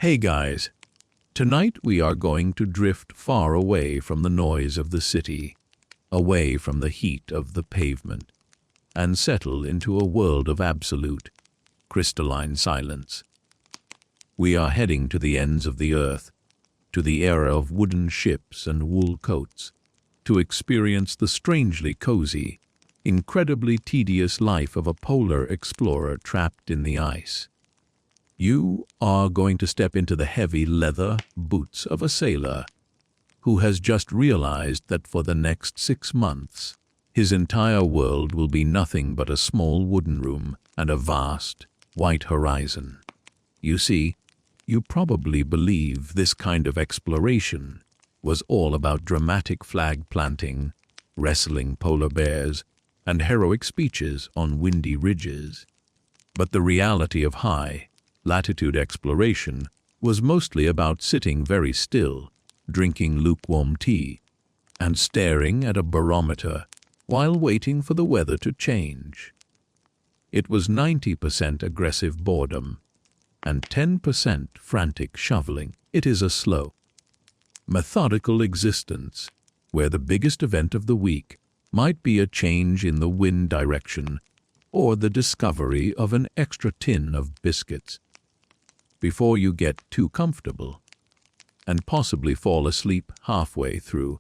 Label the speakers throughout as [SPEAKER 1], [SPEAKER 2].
[SPEAKER 1] Hey guys, tonight we are going to drift far away from the noise of the city, away from the heat of the pavement, and settle into a world of absolute, crystalline silence. We are heading to the ends of the earth, to the era of wooden ships and wool coats, to experience the strangely cozy, incredibly tedious life of a polar explorer trapped in the ice. You are going to step into the heavy leather boots of a sailor who has just realized that for the next 6 months, his entire world will be nothing but a small wooden room and a vast, white horizon. You see, you probably believe this kind of exploration was all about dramatic flag planting, wrestling polar bears, and heroic speeches on windy ridges. But the reality of high-latitude exploration was mostly about sitting very still, drinking lukewarm tea, and staring at a barometer while waiting for the weather to change. It was 90% aggressive boredom and 10% frantic shoveling. It is a slow, methodical existence where the biggest event of the week might be a change in the wind direction or the discovery of an extra tin of biscuits. Before you get too comfortable and possibly fall asleep halfway through,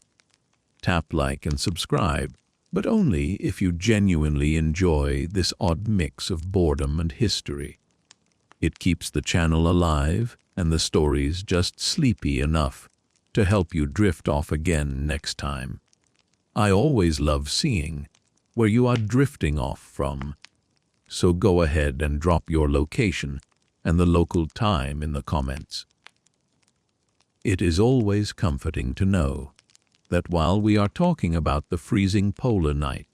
[SPEAKER 1] tap like and subscribe, but only if you genuinely enjoy this odd mix of boredom and history. It keeps the channel alive and the stories just sleepy enough to help you drift off again next time. I always love seeing where you are drifting off from, so go ahead and drop your location and the local time in the comments. It is always comforting to know that while we are talking about the freezing polar night,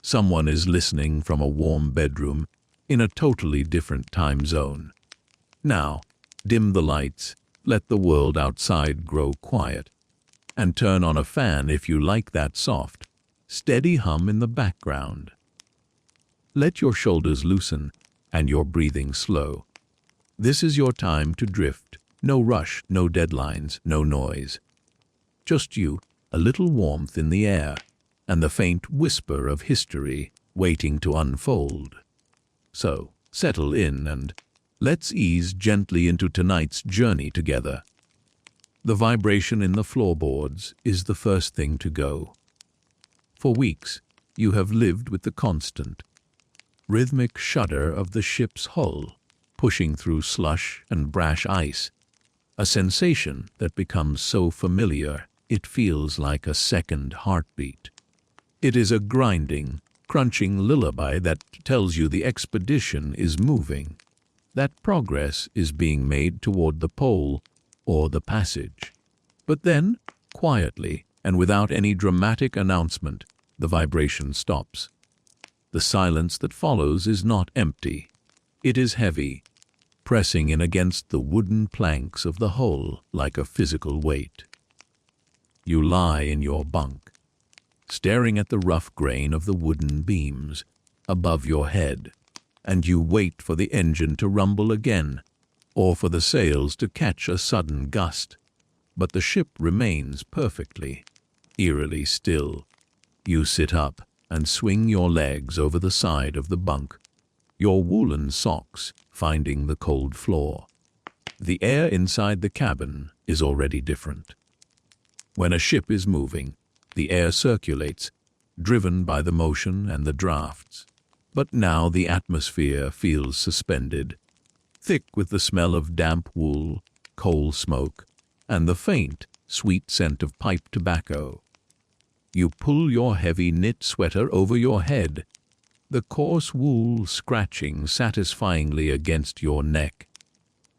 [SPEAKER 1] someone is listening from a warm bedroom in a totally different time zone. Now, dim the lights, let the world outside grow quiet, and turn on a fan if you like that soft, steady hum in the background. Let your shoulders loosen and your breathing slow. This is your time to drift. No rush, no deadlines, no noise. Just you, a little warmth in the air, and the faint whisper of history waiting to unfold. So, settle in and let's ease gently into tonight's journey together. The vibration in the floorboards is the first thing to go. For weeks, you have lived with the constant, rhythmic shudder of the ship's hull, pushing through slush and brash ice, a sensation that becomes so familiar it feels like a second heartbeat. It is a grinding, crunching lullaby that tells you the expedition is moving, that progress is being made toward the pole or the passage. But then, quietly and without any dramatic announcement, the vibration stops. The silence that follows is not empty. It is heavy, pressing in against the wooden planks of the hull like a physical weight. You lie in your bunk, staring at the rough grain of the wooden beams above your head, and you wait for the engine to rumble again, or for the sails to catch a sudden gust. But the ship remains perfectly, eerily still. You sit up and swing your legs over the side of the bunk, your woolen socks finding the cold floor. The air inside the cabin is already different. When a ship is moving, the air circulates, driven by the motion and the drafts. But now the atmosphere feels suspended, thick with the smell of damp wool, coal smoke, and the faint, sweet scent of pipe tobacco. You pull your heavy knit sweater over your head, the coarse wool scratching satisfyingly against your neck,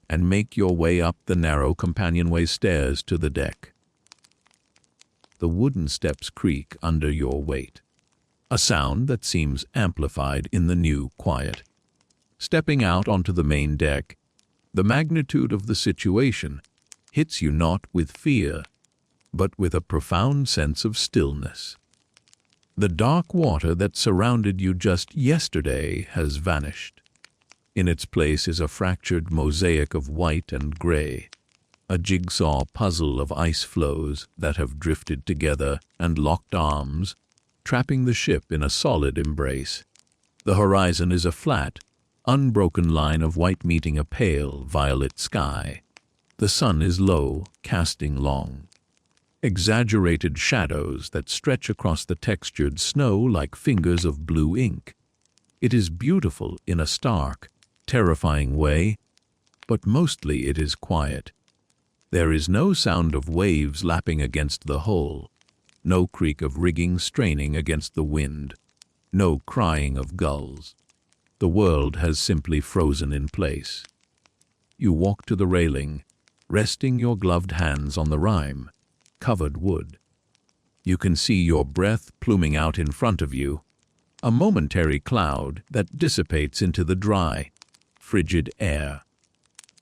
[SPEAKER 1] and make your way up the narrow companionway stairs to the deck. The wooden steps creak under your weight, a sound that seems amplified in the new quiet. Stepping out onto the main deck, the magnitude of the situation hits you not with fear, but with a profound sense of stillness. The dark water that surrounded you just yesterday has vanished. In its place is a fractured mosaic of white and gray, a jigsaw puzzle of ice floes that have drifted together and locked arms, trapping the ship in a solid embrace. The horizon is a flat, unbroken line of white meeting a pale violet sky. The sun is low, casting long, exaggerated shadows that stretch across the textured snow like fingers of blue ink. It is beautiful in a stark, terrifying way, but mostly it is quiet. There is no sound of waves lapping against the hull, no creak of rigging straining against the wind, no crying of gulls. The world has simply frozen in place. You walk to the railing, resting your gloved hands on the rime, covered wood. You can see your breath pluming out in front of you, a momentary cloud that dissipates into the dry, frigid air.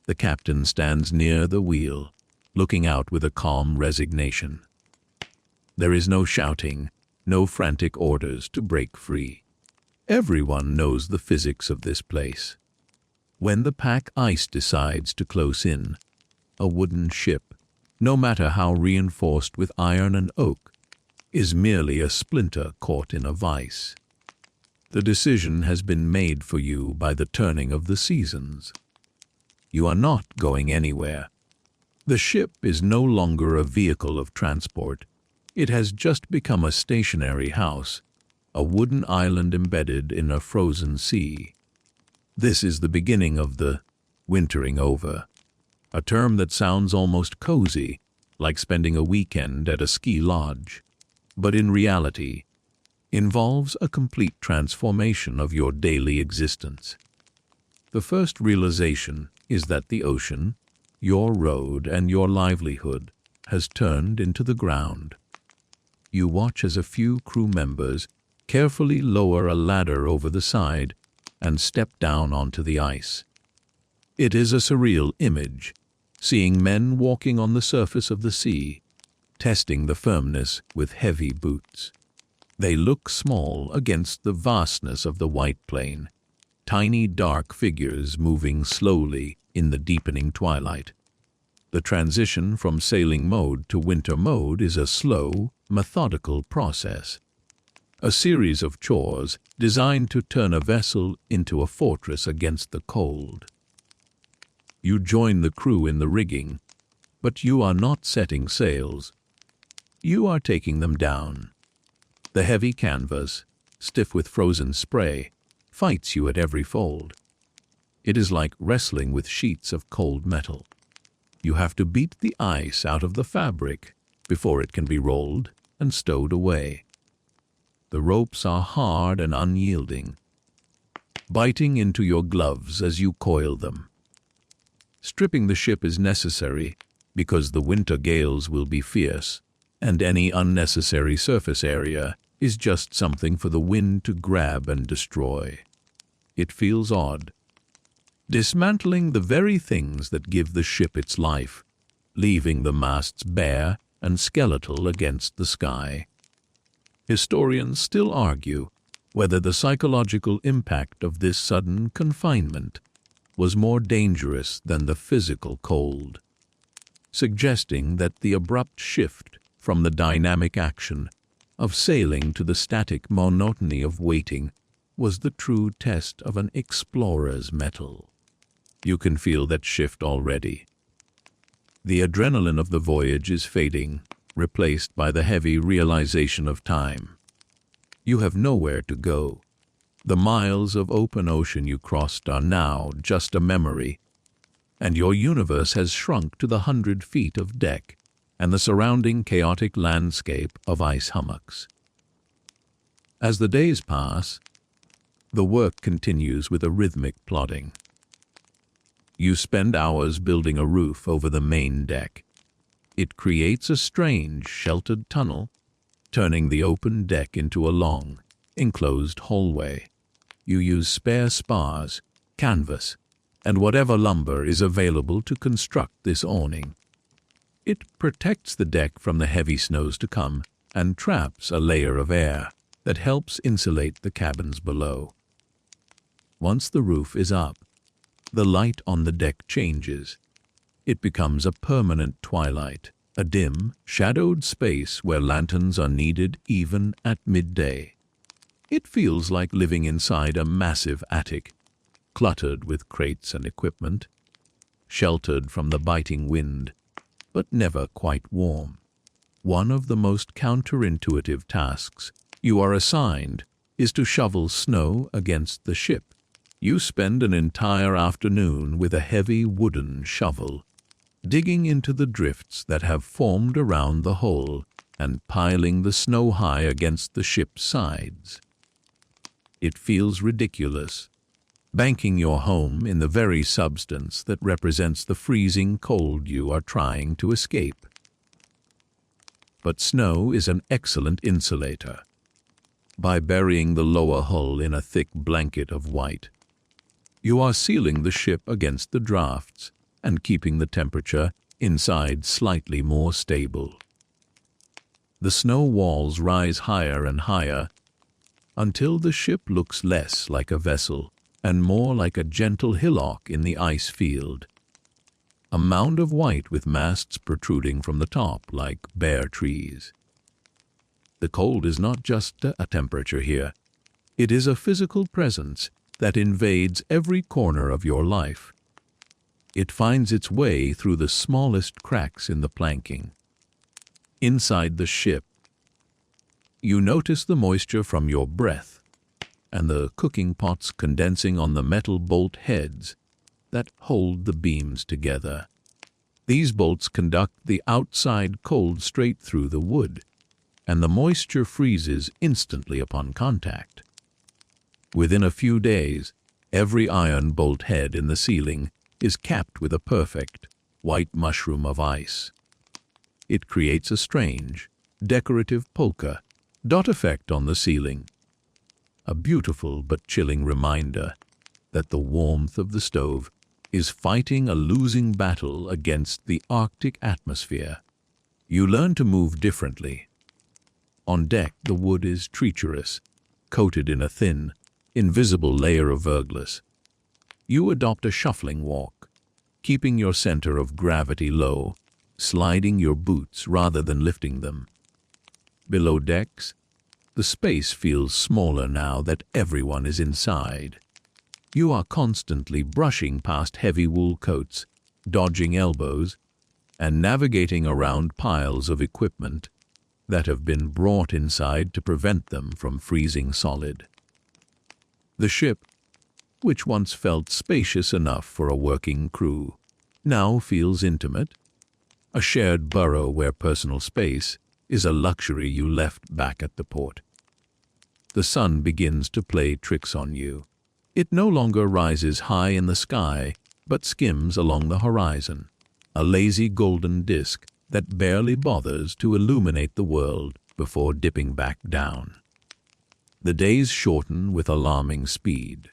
[SPEAKER 1] The captain stands near the wheel, looking out with a calm resignation. There is no shouting, no frantic orders to break free. Everyone knows the physics of this place. When the pack ice decides to close in, a wooden ship, no matter how reinforced with iron and oak, is merely a splinter caught in a vise. The decision has been made for you by the turning of the seasons. You are not going anywhere. The ship is no longer a vehicle of transport. It has just become a stationary house, a wooden island embedded in a frozen sea. This is the beginning of the wintering over, a term that sounds almost cozy, like spending a weekend at a ski lodge, but in reality involves a complete transformation of your daily existence. The first realization is that the ocean, your road and your livelihood, has turned into the ground. You watch as a few crew members carefully lower a ladder over the side and step down onto the ice. It is a surreal image, seeing men walking on the surface of the sea, testing the firmness with heavy boots. They look small against the vastness of the white plain, tiny dark figures moving slowly in the deepening twilight. The transition from sailing mode to winter mode is a slow, methodical process, a series of chores designed to turn a vessel into a fortress against the cold. You join the crew in the rigging, but you are not setting sails. You are taking them down. The heavy canvas, stiff with frozen spray, fights you at every fold. It is like wrestling with sheets of cold metal. You have to beat the ice out of the fabric before it can be rolled and stowed away. The ropes are hard and unyielding, biting into your gloves as you coil them. Stripping the ship is necessary because the winter gales will be fierce, and any unnecessary surface area is just something for the wind to grab and destroy. It feels odd, dismantling the very things that give the ship its life, leaving the masts bare and skeletal against the sky. Historians still argue whether the psychological impact of this sudden confinement was more dangerous than the physical cold, suggesting that the abrupt shift from the dynamic action of sailing to the static monotony of waiting was the true test of an explorer's mettle. You can feel that shift already. The adrenaline of the voyage is fading, replaced by the heavy realization of time. You have nowhere to go. The miles of open ocean you crossed are now just a memory, and your universe has shrunk to the 100 feet of deck and the surrounding chaotic landscape of ice hummocks. As the days pass, the work continues with a rhythmic plodding. You spend hours building a roof over the main deck. It creates a strange, sheltered tunnel, turning the open deck into a long, enclosed hallway. You use spare spars, canvas, and whatever lumber is available to construct this awning. It protects the deck from the heavy snows to come and traps a layer of air that helps insulate the cabins below. Once the roof is up, The light on the deck changes. It becomes a permanent twilight, a dim, shadowed space where lanterns are needed even at midday. It feels like living inside a massive attic, cluttered with crates and equipment, sheltered from the biting wind, but never quite warm. One of the most counterintuitive tasks you are assigned is to shovel snow against the ship. You spend an entire afternoon with a heavy wooden shovel, digging into the drifts that have formed around the hull and piling the snow high against the ship's sides. It feels ridiculous, banking your home in the very substance that represents the freezing cold you are trying to escape. But snow is an excellent insulator. By burying the lower hull in a thick blanket of white, you are sealing the ship against the drafts and keeping the temperature inside slightly more stable. The snow walls rise higher and higher until the ship looks less like a vessel and more like a gentle hillock in the ice field. A mound of white with masts protruding from the top like bare trees. The cold is not just a temperature here. It is a physical presence that invades every corner of your life. It finds its way through the smallest cracks in the planking. Inside the ship, you notice the moisture from your breath and the cooking pots condensing on the metal bolt heads that hold the beams together. These bolts conduct the outside cold straight through the wood, and the moisture freezes instantly upon contact. Within a few days, every iron bolt head in the ceiling is capped with a perfect white mushroom of ice. It creates a strange, decorative polka dot effect on the ceiling, a beautiful but chilling reminder that the warmth of the stove is fighting a losing battle against the Arctic atmosphere. You learn to move differently. On deck, the wood is treacherous, coated in a thin, invisible layer of verglas. You adopt a shuffling walk, keeping your center of gravity low, sliding your boots rather than lifting them. Below decks, the space feels smaller now that everyone is inside. You are constantly brushing past heavy wool coats, dodging elbows, and navigating around piles of equipment that have been brought inside to prevent them from freezing solid. The ship, which once felt spacious enough for a working crew, now feels intimate, a shared burrow where personal space is a luxury you left back at the port. The sun begins to play tricks on you. It no longer rises high in the sky, but skims along the horizon, a lazy golden disk that barely bothers to illuminate the world before dipping back down. The days shorten with alarming speed.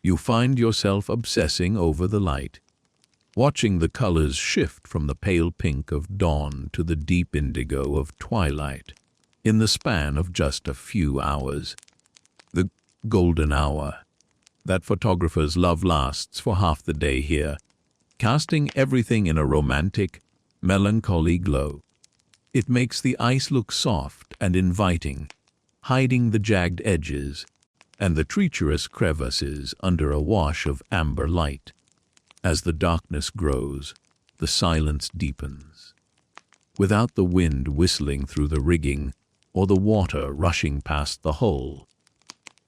[SPEAKER 1] You find yourself obsessing over the light, watching the colors shift from the pale pink of dawn to the deep indigo of twilight in the span of just a few hours. The golden hour that photographers love lasts for half the day here, casting everything in a romantic, melancholy glow. It makes the ice look soft and inviting, hiding the jagged edges and the treacherous crevices under a wash of amber light. As the darkness grows, the silence deepens. Without the wind whistling through the rigging or the water rushing past the hull,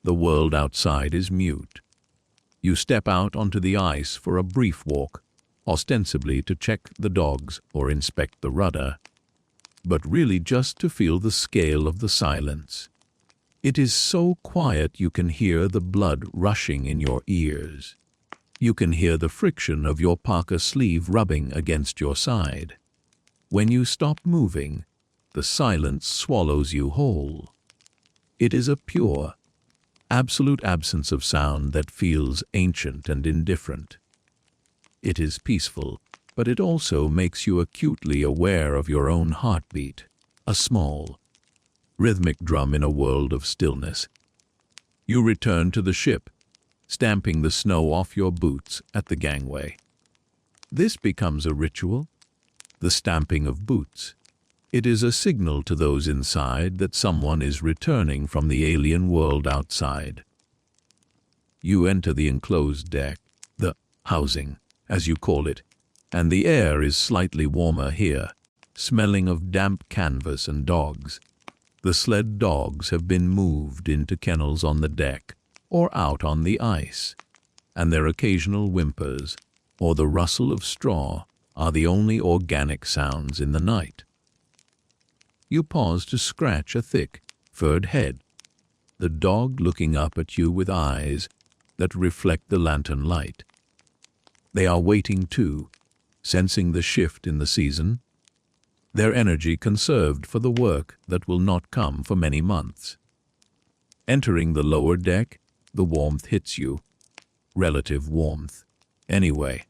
[SPEAKER 1] the world outside is mute. You step out onto the ice for a brief walk, ostensibly to check the dogs or inspect the rudder, but really just to feel the scale of the silence. It is so quiet you can hear the blood rushing in your ears. You can hear the friction of your parka sleeve rubbing against your side. When you stop moving, the silence swallows you whole. It is a pure, absolute absence of sound that feels ancient and indifferent. It is peaceful, but it also makes you acutely aware of your own heartbeat, a small, rhythmic drum in a world of stillness. You return to the ship, stamping the snow off your boots at the gangway. This becomes a ritual, the stamping of boots. It is a signal to those inside that someone is returning from the alien world outside. You enter the enclosed deck, the housing, as you call it, and the air is slightly warmer here, smelling of damp canvas and dogs. The sled dogs have been moved into kennels on the deck or out on the ice, and their occasional whimpers or the rustle of straw are the only organic sounds in the night. You pause to scratch a thick, furred head, the dog looking up at you with eyes that reflect the lantern light. They are waiting too, sensing the shift in the season, their energy conserved for the work that will not come for many months. Entering the lower deck, the warmth hits you. Relative warmth. Anyway,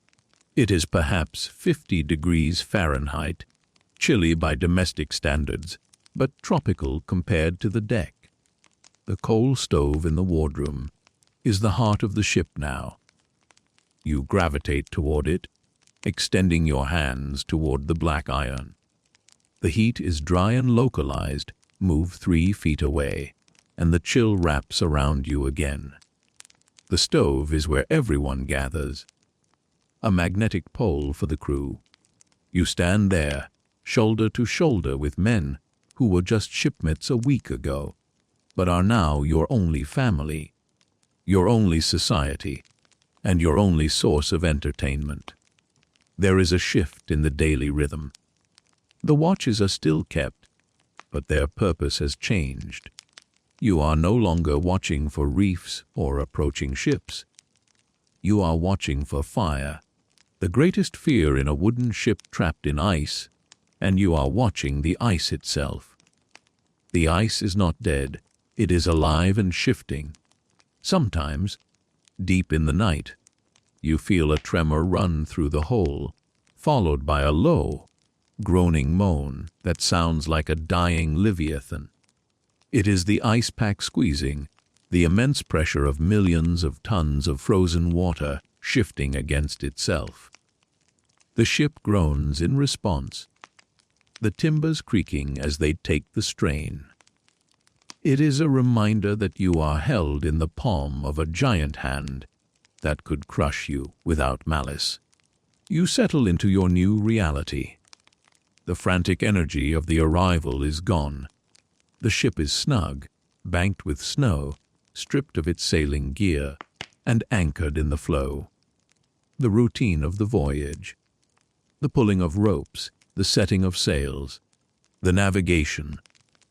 [SPEAKER 1] it is perhaps 50 degrees Fahrenheit, chilly by domestic standards, but tropical compared to the deck. The coal stove in the wardroom is the heart of the ship now. You gravitate toward it, extending your hands toward the black iron. The heat is dry and localized, move 3 feet away, and the chill wraps around you again. The stove is where everyone gathers. A magnetic pole for the crew. You stand there, shoulder to shoulder with men who were just shipmates a week ago, but are now your only family, your only society, and your only source of entertainment. There is a shift in the daily rhythm. The watches are still kept, but their purpose has changed. You are no longer watching for reefs or approaching ships. You are watching for fire, the greatest fear in a wooden ship trapped in ice, and you are watching the ice itself. The ice is not dead, it is alive and shifting. Sometimes, deep in the night, you feel a tremor run through the hole, followed by a low, groaning moan that sounds like a dying leviathan. It is the ice pack squeezing, the immense pressure of millions of tons of frozen water shifting against itself. The ship groans in response, the timbers creaking as they take the strain. It is a reminder that you are held in the palm of a giant hand that could crush you without malice. You settle into your new reality. The frantic energy of the arrival is gone. The ship is snug, banked with snow, stripped of its sailing gear, and anchored in the flow. The routine of the voyage, the pulling of ropes, the setting of sails, the navigation,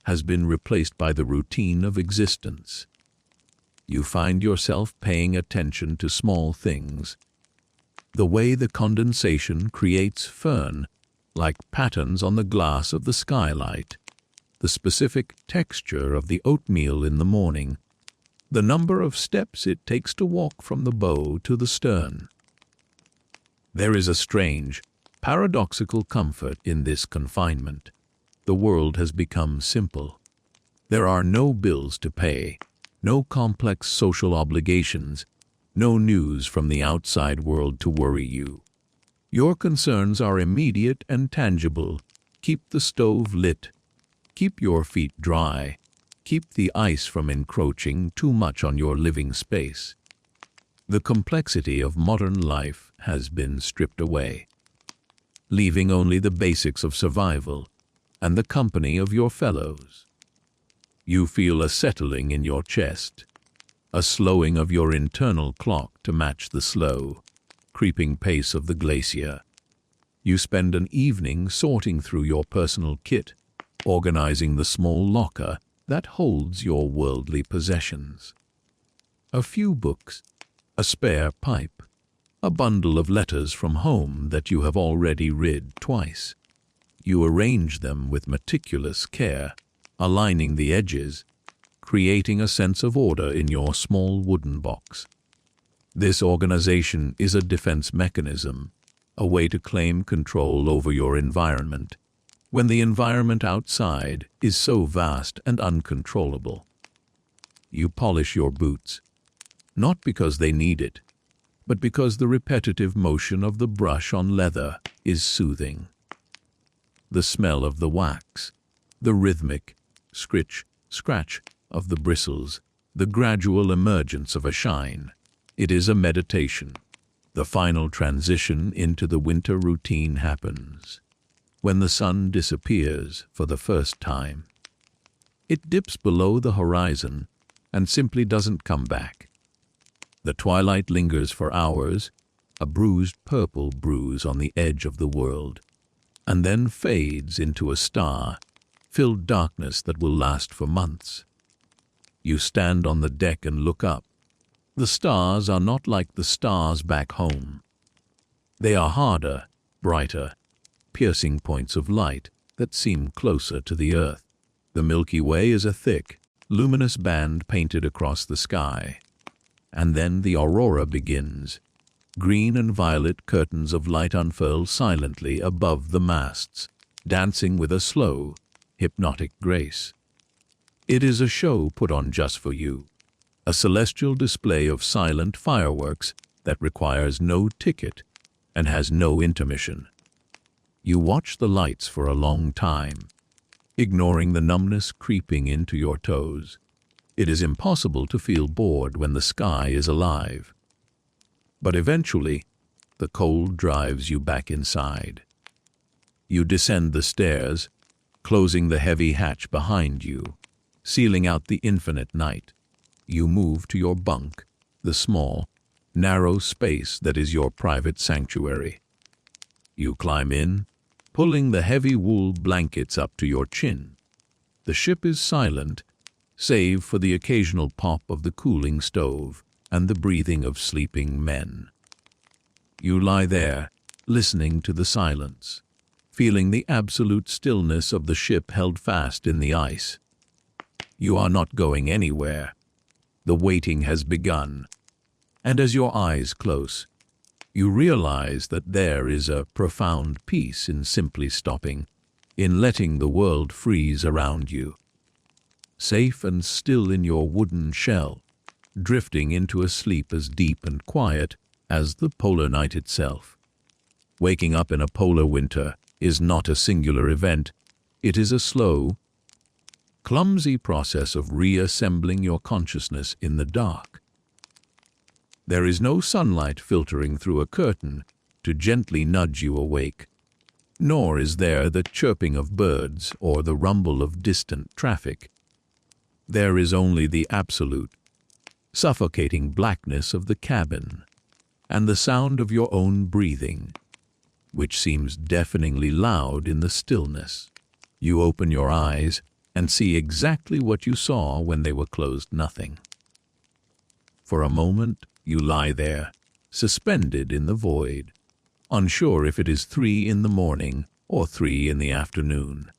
[SPEAKER 1] has been replaced by the routine of existence. You find yourself paying attention to small things. The way the condensation creates fern, like patterns on the glass of the skylight, the specific texture of the oatmeal in the morning, the number of steps it takes to walk from the bow to the stern. There is a strange, paradoxical comfort in this confinement. The world has become simple. There are no bills to pay, no complex social obligations, no news from the outside world to worry you. Your concerns are immediate and tangible. Keep the stove lit. Keep your feet dry. Keep the ice from encroaching too much on your living space. The complexity of modern life has been stripped away, leaving only the basics of survival and the company of your fellows. You feel a settling in your chest, a slowing of your internal clock to match the slow, creeping pace of the glacier. You spend an evening sorting through your personal kit, organizing the small locker that holds your worldly possessions. A few books, a spare pipe, a bundle of letters from home that you have already read twice. You arrange them with meticulous care, aligning the edges, creating a sense of order in your small wooden box. This organization is a defense mechanism, a way to claim control over your environment, when the environment outside is so vast and uncontrollable. You polish your boots, not because they need it, but because the repetitive motion of the brush on leather is soothing. The smell of the wax, the rhythmic scritch, scratch of the bristles, the gradual emergence of a shine. It is a meditation. The final transition into the winter routine happens when the sun disappears for the first time. It dips below the horizon and simply doesn't come back. The twilight lingers for hours, a bruised purple bruise on the edge of the world, and then fades into a star-filled darkness that will last for months. You stand on the deck and look up. The stars are not like the stars back home. They are harder, brighter, piercing points of light that seem closer to the earth. The Milky Way is a thick, luminous band painted across the sky. And then the aurora begins. Green and violet curtains of light unfurl silently above the masts, dancing with a slow, hypnotic grace. It is a show put on just for you, a celestial display of silent fireworks that requires no ticket and has no intermission. You watch the lights for a long time, ignoring the numbness creeping into your toes. It is impossible to feel bored when the sky is alive. But eventually, the cold drives you back inside. You descend the stairs, closing the heavy hatch behind you, sealing out the infinite night. You move to your bunk, the small, narrow space that is your private sanctuary. You climb in, pulling the heavy wool blankets up to your chin. The ship is silent, save for the occasional pop of the cooling stove and the breathing of sleeping men. You lie there, listening to the silence, feeling the absolute stillness of the ship held fast in the ice. You are not going anywhere. The waiting has begun, and as your eyes close, you realize that there is a profound peace in simply stopping, in letting the world freeze around you. Safe and still in your wooden shell, drifting into a sleep as deep and quiet as the polar night itself. Waking up in a polar winter is not a singular event. It is a slow, clumsy process of reassembling your consciousness in the dark. There is no sunlight filtering through a curtain to gently nudge you awake, nor is there the chirping of birds or the rumble of distant traffic. There is only the absolute, suffocating blackness of the cabin and the sound of your own breathing, which seems deafeningly loud in the stillness. You open your eyes and see exactly what you saw when they were closed. Nothing. For a moment, you lie there, suspended in the void, unsure if it is 3 in the morning or 3 in the afternoon.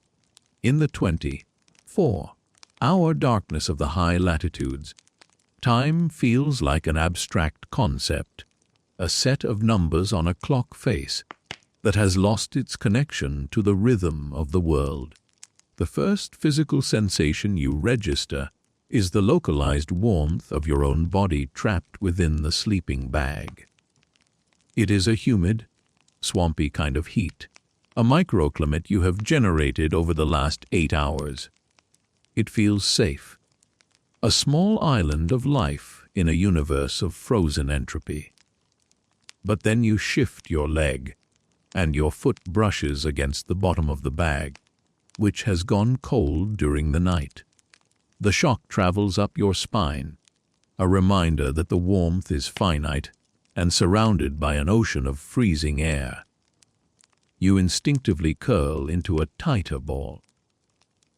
[SPEAKER 1] In the 24-hour darkness of the high latitudes, time feels like an abstract concept, a set of numbers on a clock face that has lost its connection to the rhythm of the world. The first physical sensation you register is the localized warmth of your own body trapped within the sleeping bag. It is a humid, swampy kind of heat, a microclimate you have generated over the last 8 hours. It feels safe, a small island of life in a universe of frozen entropy. But then you shift your leg, and your foot brushes against the bottom of the bag, which has gone cold during the night. The shock travels up your spine, a reminder that the warmth is finite and surrounded by an ocean of freezing air. You instinctively curl into a tighter ball,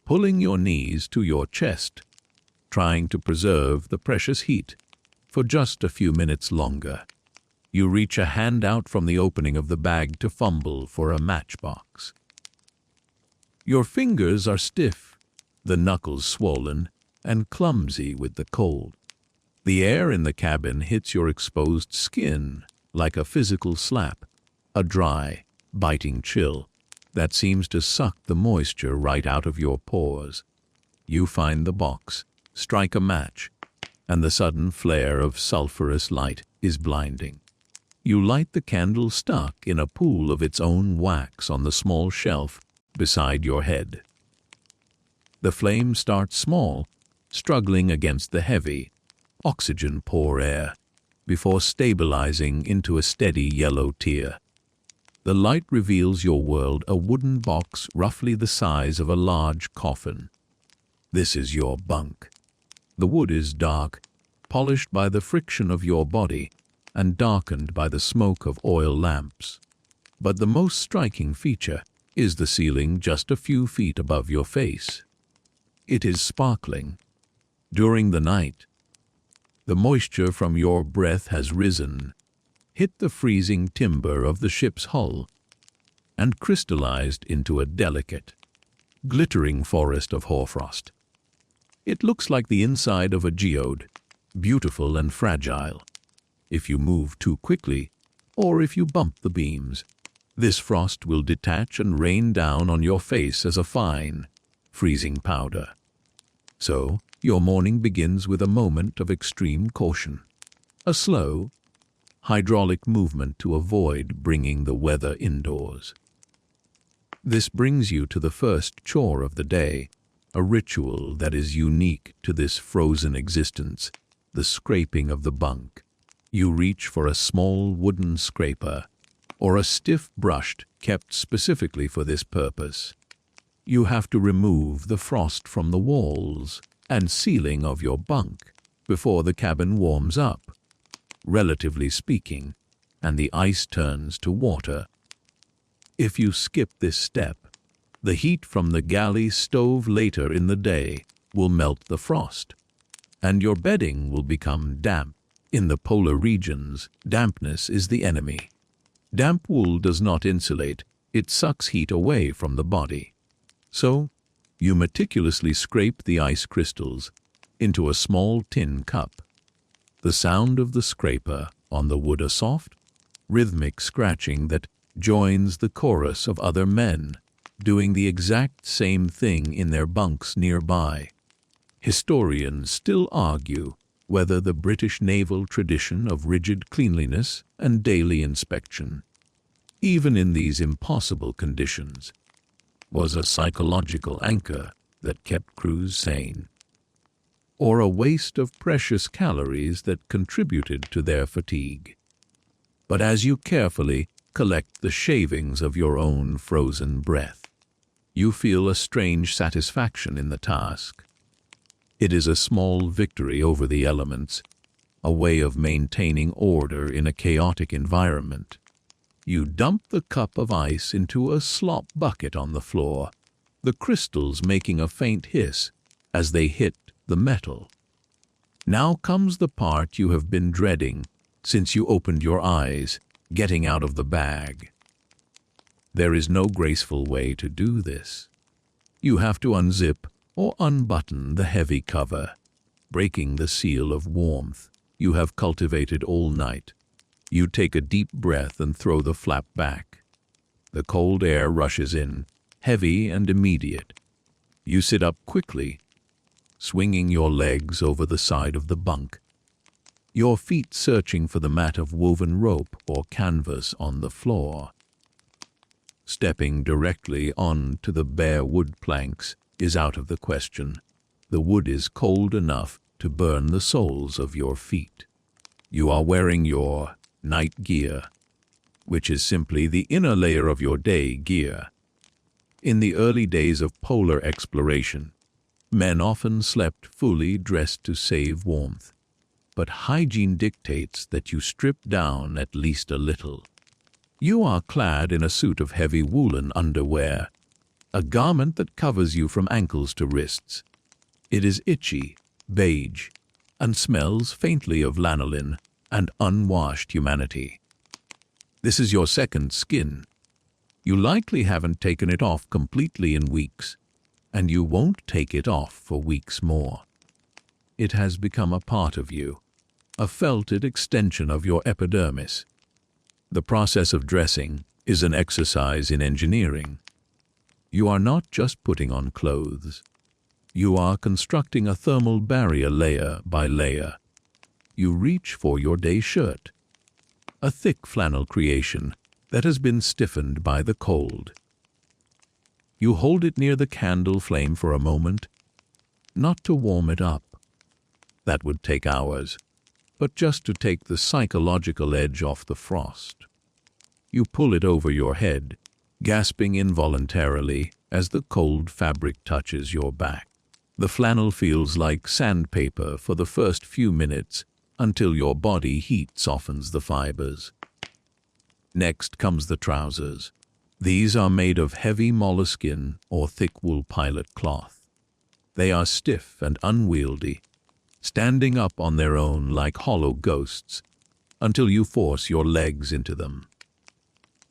[SPEAKER 1] pulling your knees to your chest, trying to preserve the precious heat for just a few minutes longer. You reach a hand out from the opening of the bag to fumble for a matchbox. Your fingers are stiff, the knuckles swollen and clumsy with the cold. The air in the cabin hits your exposed skin like a physical slap, a dry, biting chill that seems to suck the moisture right out of your pores. You find the box, strike a match, and the sudden flare of sulphurous light is blinding. You light the candle stuck in a pool of its own wax on the small shelf beside your head. The flame starts small, struggling against the heavy, oxygen-poor air, before stabilizing into a steady yellow tear. The light reveals your world, a wooden box roughly the size of a large coffin. This is your bunk. The wood is dark, polished by the friction of your body and darkened by the smoke of oil lamps. But the most striking feature is the ceiling just a few feet above your face. It is sparkling. During the night, the moisture from your breath has risen, hit the freezing timber of the ship's hull, and crystallized into a delicate, glittering forest of hoarfrost. It looks like the inside of a geode, beautiful and fragile. If you move too quickly, or if you bump the beams, this frost will detach and rain down on your face as a fine, freezing powder. So, your morning begins with a moment of extreme caution. A slow, hydraulic movement to avoid bringing the weather indoors. This brings you to the first chore of the day, a ritual that is unique to this frozen existence, the scraping of the bunk. You reach for a small wooden scraper, or a stiff brush kept specifically for this purpose. You have to remove the frost from the walls and ceiling of your bunk before the cabin warms up, relatively speaking, and the ice turns to water. If you skip this step, the heat from the galley stove later in the day will melt the frost, and your bedding will become damp. In the polar regions, dampness is the enemy. Damp wool does not insulate, it sucks heat away from the body. So, you meticulously scrape the ice crystals into a small tin cup. The sound of the scraper on the wood, a soft, rhythmic scratching that joins the chorus of other men doing the exact same thing in their bunks nearby. Historians still argue whether the British naval tradition of rigid cleanliness and daily inspection, even in these impossible conditions, was a psychological anchor that kept crews sane, or a waste of precious calories that contributed to their fatigue. But as you carefully collect the shavings of your own frozen breath, you feel a strange satisfaction in the task. It is a small victory over the elements, a way of maintaining order in a chaotic environment. You dump the cup of ice into a slop bucket on the floor, the crystals making a faint hiss as they hit the metal. Now comes the part you have been dreading since you opened your eyes, getting out of the bag. There is no graceful way to do this. You have to unzip or unbutton the heavy cover, breaking the seal of warmth you have cultivated all night. You take a deep breath and throw the flap back. The cold air rushes in, heavy and immediate. You sit up quickly, swinging your legs over the side of the bunk, your feet searching for the mat of woven rope or canvas on the floor. Stepping directly onto the bare wood planks is out of the question. The wood is cold enough to burn the soles of your feet. You are wearing your night gear, which is simply the inner layer of your day gear. In the early days of polar exploration, men often slept fully dressed to save warmth, but hygiene dictates that you strip down at least a little. You are clad in a suit of heavy woolen underwear, a garment that covers you from ankles to wrists. It is itchy, beige, and smells faintly of lanolin and unwashed humanity. This is your second skin. You likely haven't taken it off completely in weeks, and you won't take it off for weeks more. It has become a part of you, a felted extension of your epidermis. The process of dressing is an exercise in engineering. You are not just putting on clothes. You are constructing a thermal barrier layer by layer. You reach for your day shirt, a thick flannel creation that has been stiffened by the cold. You hold it near the candle flame for a moment, not to warm it up. That would take hours, but just to take the psychological edge off the frost. You pull it over your head, gasping involuntarily as the cold fabric touches your back. The flannel feels like sandpaper for the first few minutes until your body heat softens the fibers. Next comes the trousers. These are made of heavy moleskin or thick wool pilot cloth. They are stiff and unwieldy, standing up on their own like hollow ghosts until you force your legs into them.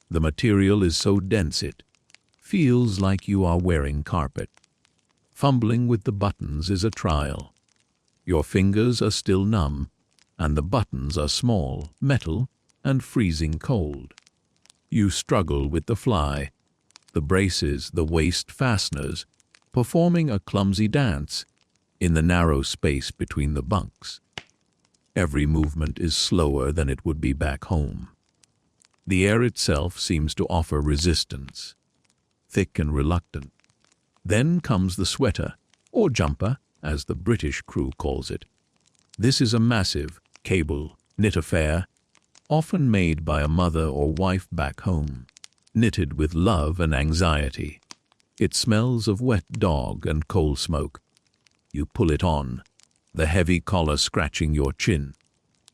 [SPEAKER 1] The material is so dense it feels like you are wearing carpet. Fumbling with the buttons is a trial. Your fingers are still numb, and the buttons are small, metal, and freezing cold. You struggle with the fly, the braces, the waist fasteners, performing a clumsy dance in the narrow space between the bunks. Every movement is slower than it would be back home. The air itself seems to offer resistance, thick and reluctant. Then comes the sweater, or jumper, as the British crew calls it. This is a massive, cable, knit affair, often made by a mother or wife back home, knitted with love and anxiety. It smells of wet dog and coal smoke. You pull it on, the heavy collar scratching your chin.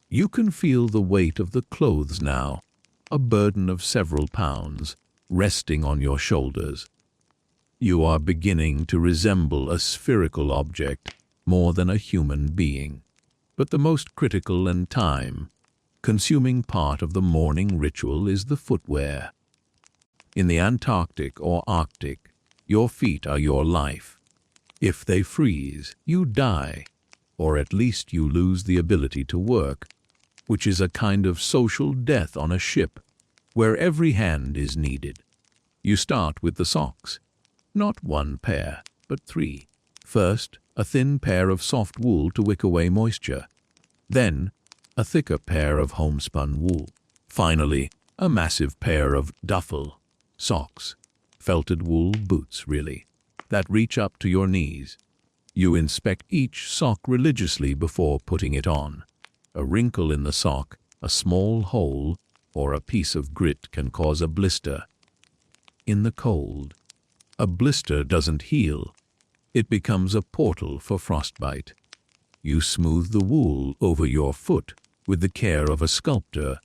[SPEAKER 1] You can feel the weight of the clothes now, a burden of several pounds, resting on your shoulders. You are beginning to resemble a spherical object more than a human being. But the most critical and time-consuming part of the morning ritual is the footwear. In the Antarctic or Arctic, your feet are your life. If they freeze, you die, or at least you lose the ability to work, which is a kind of social death on a ship where every hand is needed. You start with the socks. Not one pair, but three. First, a thin pair of soft wool to wick away moisture. Then, a thicker pair of homespun wool. Finally, a massive pair of duffel socks, felted wool boots really, that reach up to your knees. You inspect each sock religiously before putting it on. A wrinkle in the sock, a small hole, or a piece of grit can cause a blister. In the cold, a blister doesn't heal. It becomes a portal for frostbite. You smooth the wool over your foot with the care of a sculptor,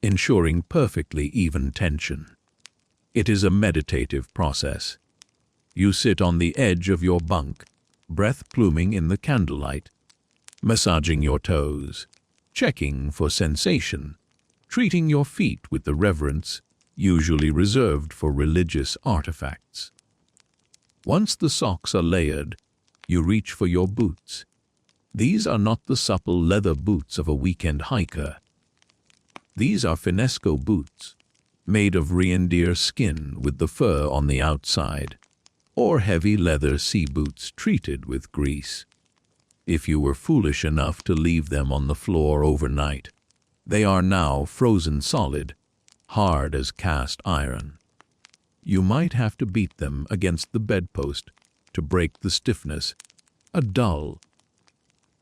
[SPEAKER 1] ensuring perfectly even tension. It is a meditative process. You sit on the edge of your bunk, breath pluming in the candlelight, massaging your toes, checking for sensation, treating your feet with the reverence usually reserved for religious artifacts. Once the socks are layered, you reach for your boots. These are not the supple leather boots of a weekend hiker. These are finnesko boots, made of reindeer skin with the fur on the outside, or heavy leather sea boots treated with grease. If you were foolish enough to leave them on the floor overnight, they are now frozen solid, hard as cast iron. You might have to beat them against the bedpost to break the stiffness, a dull,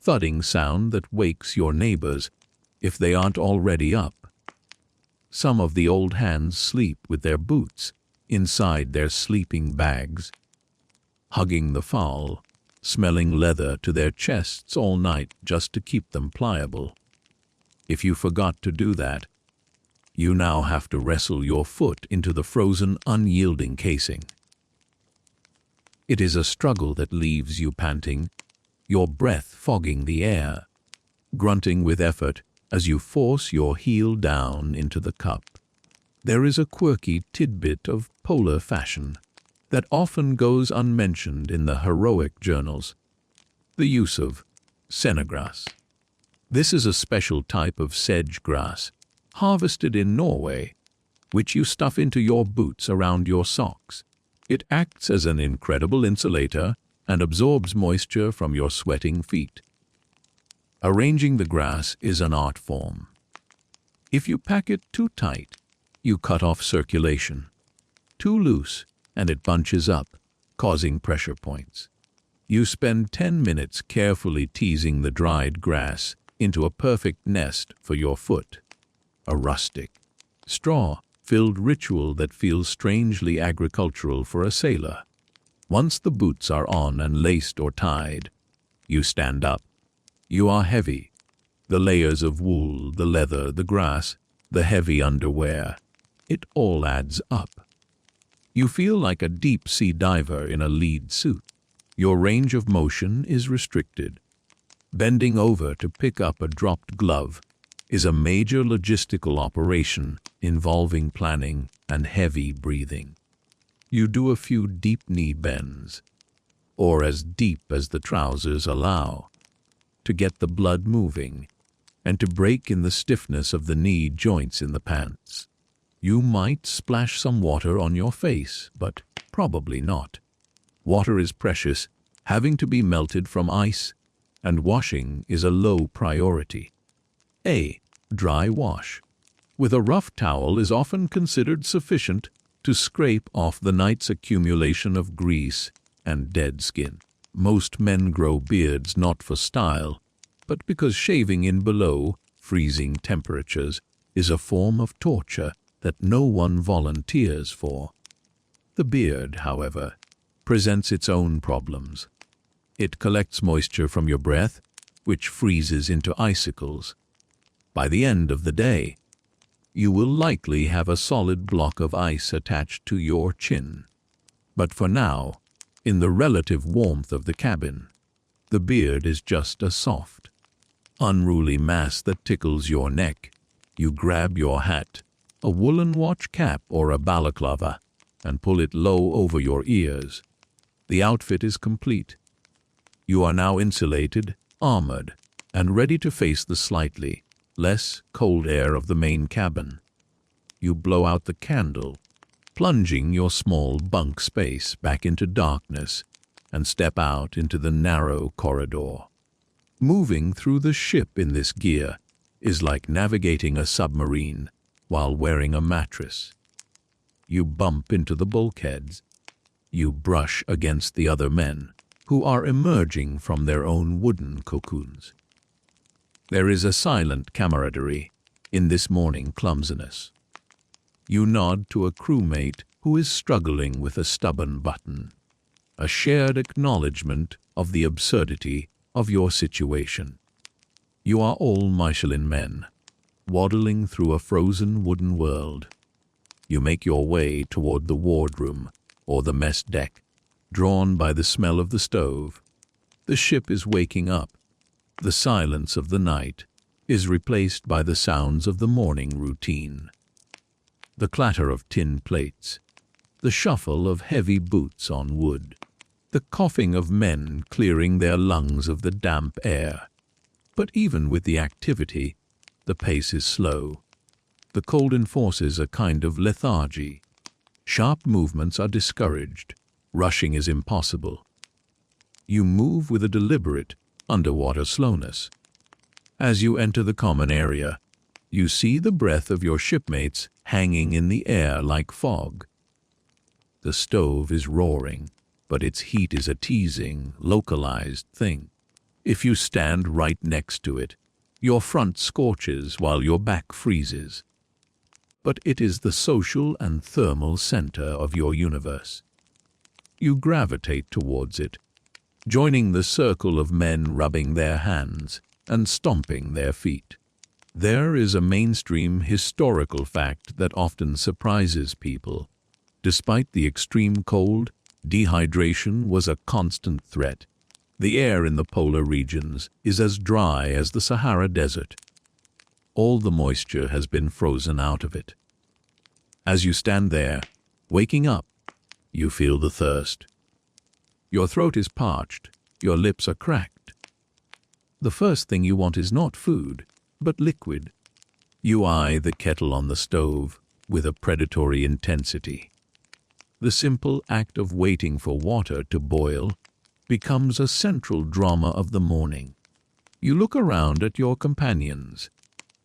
[SPEAKER 1] thudding sound that wakes your neighbors if they aren't already up. Some of the old hands sleep with their boots inside their sleeping bags, hugging the fowl, smelling leather to their chests all night just to keep them pliable. If you forgot to do that, you now have to wrestle your foot into the frozen, unyielding casing. It is a struggle that leaves you panting, your breath fogging the air, grunting with effort as you force your heel down into the cup. There is a quirky tidbit of polar fashion that often goes unmentioned in the heroic journals: the use of sennegrass. This is a special type of sedge grass, harvested in Norway, which you stuff into your boots around your socks. It acts as an incredible insulator and absorbs moisture from your sweating feet. Arranging the grass is an art form. If you pack it too tight, you cut off circulation. Too loose, and it bunches up, causing pressure points. You spend 10 minutes carefully teasing the dried grass into a perfect nest for your foot. A rustic, straw-filled ritual that feels strangely agricultural for a sailor. Once the boots are on and laced or tied, you stand up. You are heavy. The layers of wool, the leather, the grass, the heavy underwear. It all adds up. You feel like a deep-sea diver in a lead suit. Your range of motion is restricted. Bending over to pick up a dropped glove is a major logistical operation involving planning and heavy breathing. You do a few deep knee bends, or as deep as the trousers allow, to get the blood moving and to break in the stiffness of the knee joints in the pants. You might splash some water on your face, but probably not. Water is precious, having to be melted from ice, and washing is a low priority. A dry wash with a rough towel is often considered sufficient to scrape off the night's accumulation of grease and dead skin. Most men grow beards not for style, but because shaving in below freezing temperatures is a form of torture that no one volunteers for. The beard, however, presents its own problems. It collects moisture from your breath, which freezes into icicles. By the end of the day, you will likely have a solid block of ice attached to your chin. But for now, in the relative warmth of the cabin, the beard is just a soft, unruly mass that tickles your neck. You grab your hat, a woolen watch cap or a balaclava, and pull it low over your ears. The outfit is complete. You are now insulated, armored, and ready to face the slightly less cold air of the main cabin. You blow out the candle, plunging your small bunk space back into darkness, and step out into the narrow corridor. Moving through the ship in this gear is like navigating a submarine while wearing a mattress. You bump into the bulkheads. You brush against the other men who are emerging from their own wooden cocoons. There is a silent camaraderie in this morning clumsiness. You nod to a crewmate who is struggling with a stubborn button, a shared acknowledgement of the absurdity of your situation. You are all Michelin men, waddling through a frozen wooden world. You make your way toward the wardroom or the mess deck, drawn by the smell of the stove. The ship is waking up. The silence of the night is replaced by the sounds of the morning routine. The clatter of tin plates, the shuffle of heavy boots on wood, the coughing of men clearing their lungs of the damp air. But even with the activity, the pace is slow. The cold enforces a kind of lethargy. Sharp movements are discouraged. Rushing is impossible. You move with a deliberate, underwater slowness. As you enter the common area, you see the breath of your shipmates hanging in the air like fog. The stove is roaring, but its heat is a teasing, localized thing. If you stand right next to it, your front scorches while your back freezes. But it is the social and thermal center of your universe. You gravitate towards it, joining the circle of men rubbing their hands and stomping their feet. There is a mainstream historical fact that often surprises people. Despite the extreme cold, dehydration was a constant threat. The air in the polar regions is as dry as the Sahara Desert. All the moisture has been frozen out of it. As you stand there, waking up, you feel the thirst. Your throat is parched, your lips are cracked. The first thing you want is not food, but liquid. You eye the kettle on the stove with a predatory intensity. The simple act of waiting for water to boil becomes a central drama of the morning. You look around at your companions.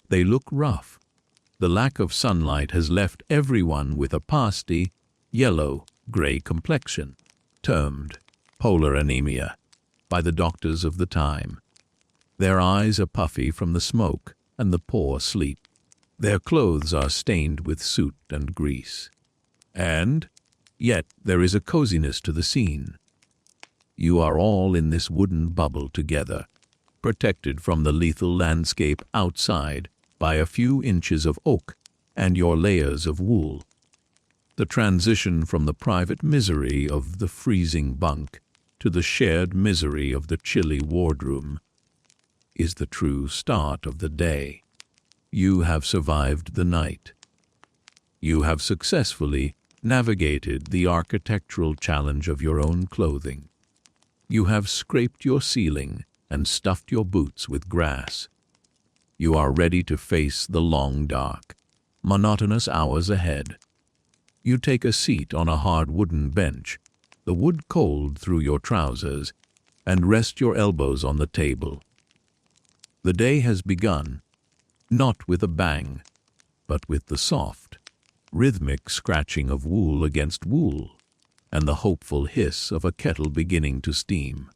[SPEAKER 1] They look rough. The lack of sunlight has left everyone with a pasty, yellow-gray complexion, termed polar anemia by the doctors of the time. Their eyes are puffy from the smoke and the poor sleep. Their clothes are stained with soot and grease. And yet there is a coziness to the scene. You are all in this wooden bubble together, protected from the lethal landscape outside by a few inches of oak and your layers of wool. The transition from the private misery of the freezing bunk to the shared misery of the chilly wardroom is the true start of the day. You have survived the night. You have successfully navigated the architectural challenge of your own clothing. You have scraped your ceiling and stuffed your boots with grass. You are ready to face the long, dark, monotonous hours ahead. You take a seat on a hard wooden bench, the wood cold through your trousers, and rest your elbows on the table. The day has begun, not with a bang, but with the soft, rhythmic scratching of wool against wool, and the hopeful hiss of a kettle beginning to steam.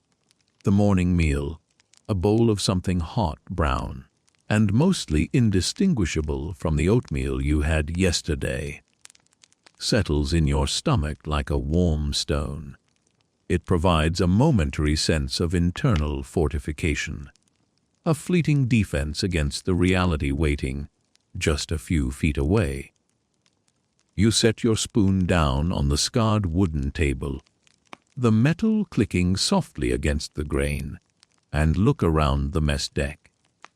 [SPEAKER 1] The morning meal, a bowl of something hot brown, and mostly indistinguishable from the oatmeal you had yesterday, settles in your stomach like a warm stone. It provides a momentary sense of internal fortification, a fleeting defense against the reality waiting just a few feet away. You set your spoon down on the scarred wooden table, the metal clicking softly against the grain, and look around the mess deck.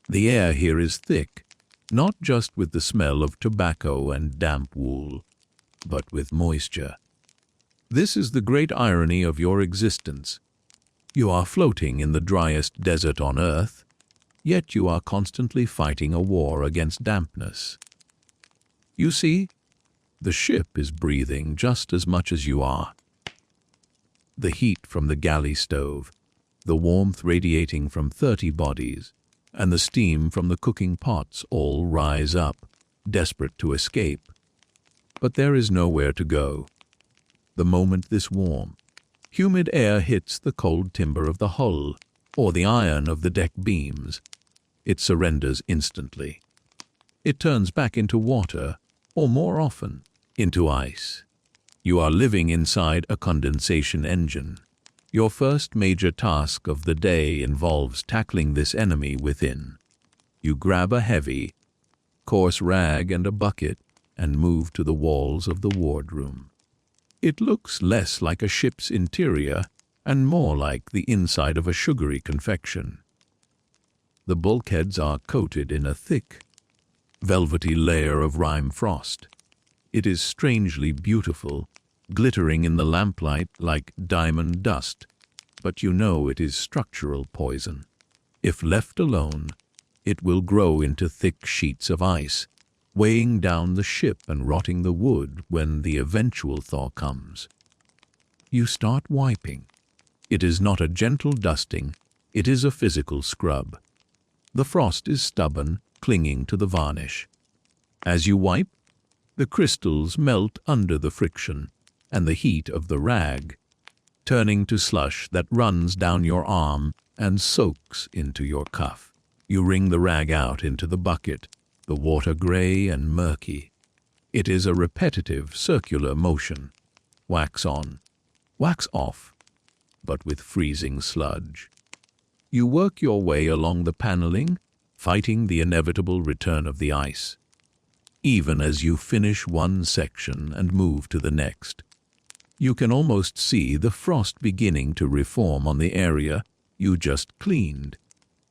[SPEAKER 1] The air here is thick, not just with the smell of tobacco and damp wool, but with moisture. This is the great irony of your existence. You are floating in the driest desert on earth, yet you are constantly fighting a war against dampness. You see, the ship is breathing just as much as you are. The heat from the galley stove, the warmth radiating from 30 bodies, and the steam from the cooking pots all rise up, desperate to escape. But there is nowhere to go. The moment this warm, humid air hits the cold timber of the hull or the iron of the deck beams, it surrenders instantly. It turns back into water, or more often, into ice. You are living inside a condensation engine. Your first major task of the day involves tackling this enemy within. You grab a heavy, coarse rag and a bucket and move to the walls of the wardroom. It looks less like a ship's interior and more like the inside of a sugary confection. The bulkheads are coated in a thick, velvety layer of rime frost. It is strangely beautiful, glittering in the lamplight like diamond dust, but you know it is structural poison. If left alone, it will grow into thick sheets of ice, weighing down the ship and rotting the wood when the eventual thaw comes. You start wiping. It is not a gentle dusting, it is a physical scrub. The frost is stubborn, clinging to the varnish. As you wipe, the crystals melt under the friction and the heat of the rag, turning to slush that runs down your arm and soaks into your cuff. You wring the rag out into the bucket, the water gray and murky. It is a repetitive, circular motion. Wax on, wax off, but with freezing sludge. You work your way along the paneling, fighting the inevitable return of the ice. Even as you finish one section and move to the next, you can almost see the frost beginning to reform on the area you just cleaned,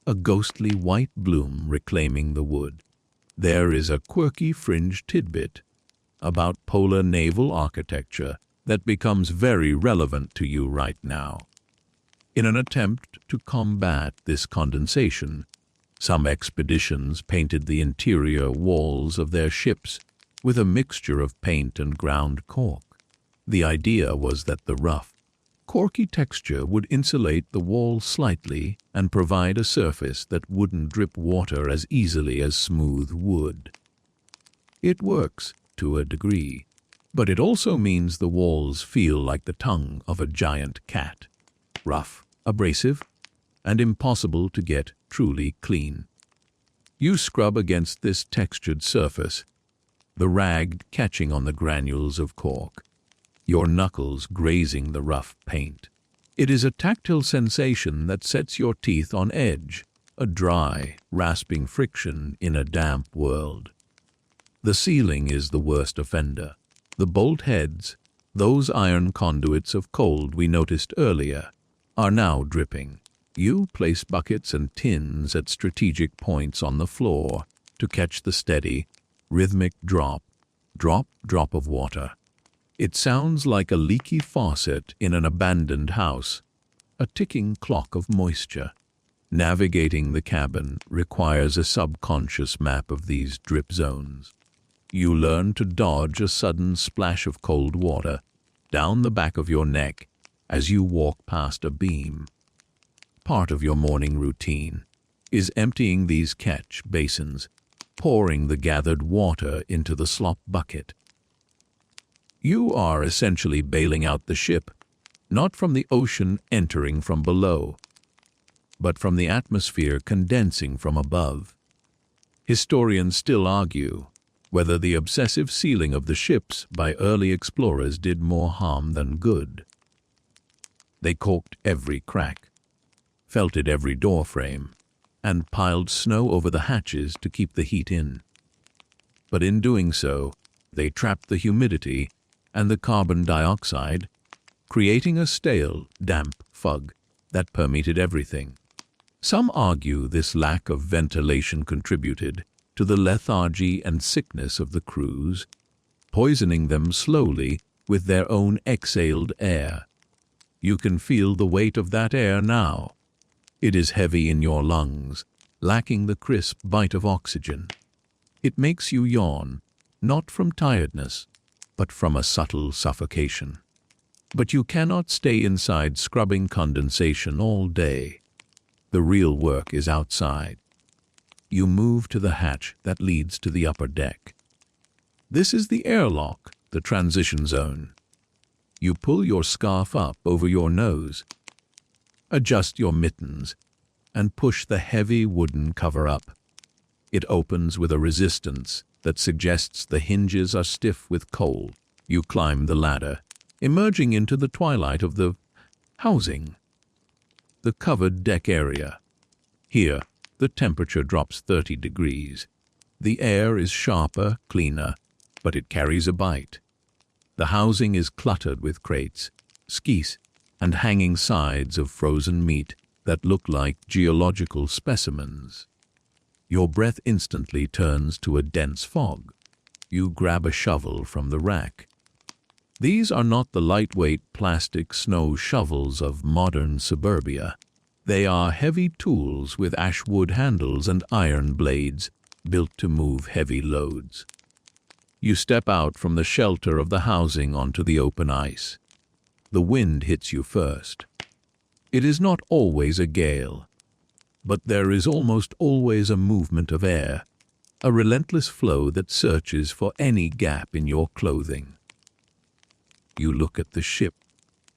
[SPEAKER 1] a ghostly white bloom reclaiming the wood. There is a quirky fringe tidbit about polar naval architecture that becomes very relevant to you right now. In an attempt to combat this condensation, some expeditions painted the interior walls of their ships with a mixture of paint and ground cork. The idea was that the rough, corky texture would insulate the wall slightly and provide a surface that wouldn't drip water as easily as smooth wood. It works to a degree, but it also means the walls feel like the tongue of a giant cat, rough, abrasive, and impossible to get truly clean. You scrub against this textured surface, the rag catching on the granules of cork, your knuckles grazing the rough paint. It is a tactile sensation that sets your teeth on edge, a dry, rasping friction in a damp world. The ceiling is the worst offender. The bolt heads, those iron conduits of cold we noticed earlier, are now dripping. You place buckets and tins at strategic points on the floor to catch the steady, rhythmic drop, drop of water. It sounds like a leaky faucet in an abandoned house, a ticking clock of moisture. Navigating the cabin requires a subconscious map of these drip zones. You learn to dodge a sudden splash of cold water down the back of your neck as you walk past a beam. Part of your morning routine is emptying these catch basins, pouring the gathered water into the slop bucket. You are essentially bailing out the ship, not from the ocean entering from below, but from the atmosphere condensing from above. Historians still argue whether the obsessive sealing of the ships by early explorers did more harm than good. They caulked every crack, felted every door frame, and piled snow over the hatches to keep the heat in. But in doing so, they trapped the humidity and the carbon dioxide, creating a stale, damp fog that permeated everything. Some argue this lack of ventilation contributed to the lethargy and sickness of the crews, poisoning them slowly with their own exhaled air. You can feel the weight of that air now. It is heavy in your lungs, lacking the crisp bite of oxygen. It makes you yawn, not from tiredness, but from a subtle suffocation. But you cannot stay inside scrubbing condensation all day. The real work is outside. You move to the hatch that leads to the upper deck. This is the airlock, the transition zone. You pull your scarf up over your nose, adjust your mittens, and push the heavy wooden cover up. It opens with a resistance that suggests the hinges are stiff with cold. You climb the ladder, emerging into the twilight of the housing, the covered deck area. Here, the temperature drops 30 degrees. The air is sharper, cleaner, but it carries a bite. The housing is cluttered with crates, skis, and hanging sides of frozen meat that look like geological specimens. Your breath instantly turns to a dense fog. You grab a shovel from the rack. These are not the lightweight plastic snow shovels of modern suburbia. They are heavy tools with ashwood handles and iron blades built to move heavy loads. You step out from the shelter of the housing onto the open ice. The wind hits you first. It is not always a gale, but there is almost always a movement of air, a relentless flow that searches for any gap in your clothing. You look at the ship.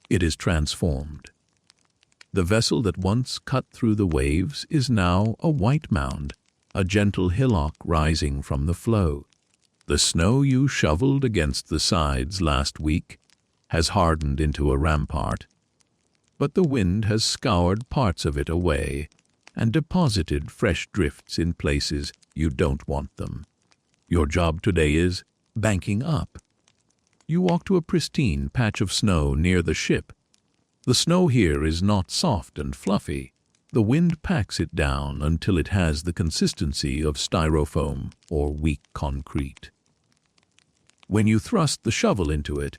[SPEAKER 1] It is transformed. The vessel that once cut through the waves is now a white mound, a gentle hillock rising from the flow. The snow you shoveled against the sides last week has hardened into a rampart, but the wind has scoured parts of it away and deposited fresh drifts in places you don't want them. Your job today is banking up. You walk to a pristine patch of snow near the ship. The snow here is not soft and fluffy. The wind packs it down until it has the consistency of styrofoam or weak concrete. When you thrust the shovel into it,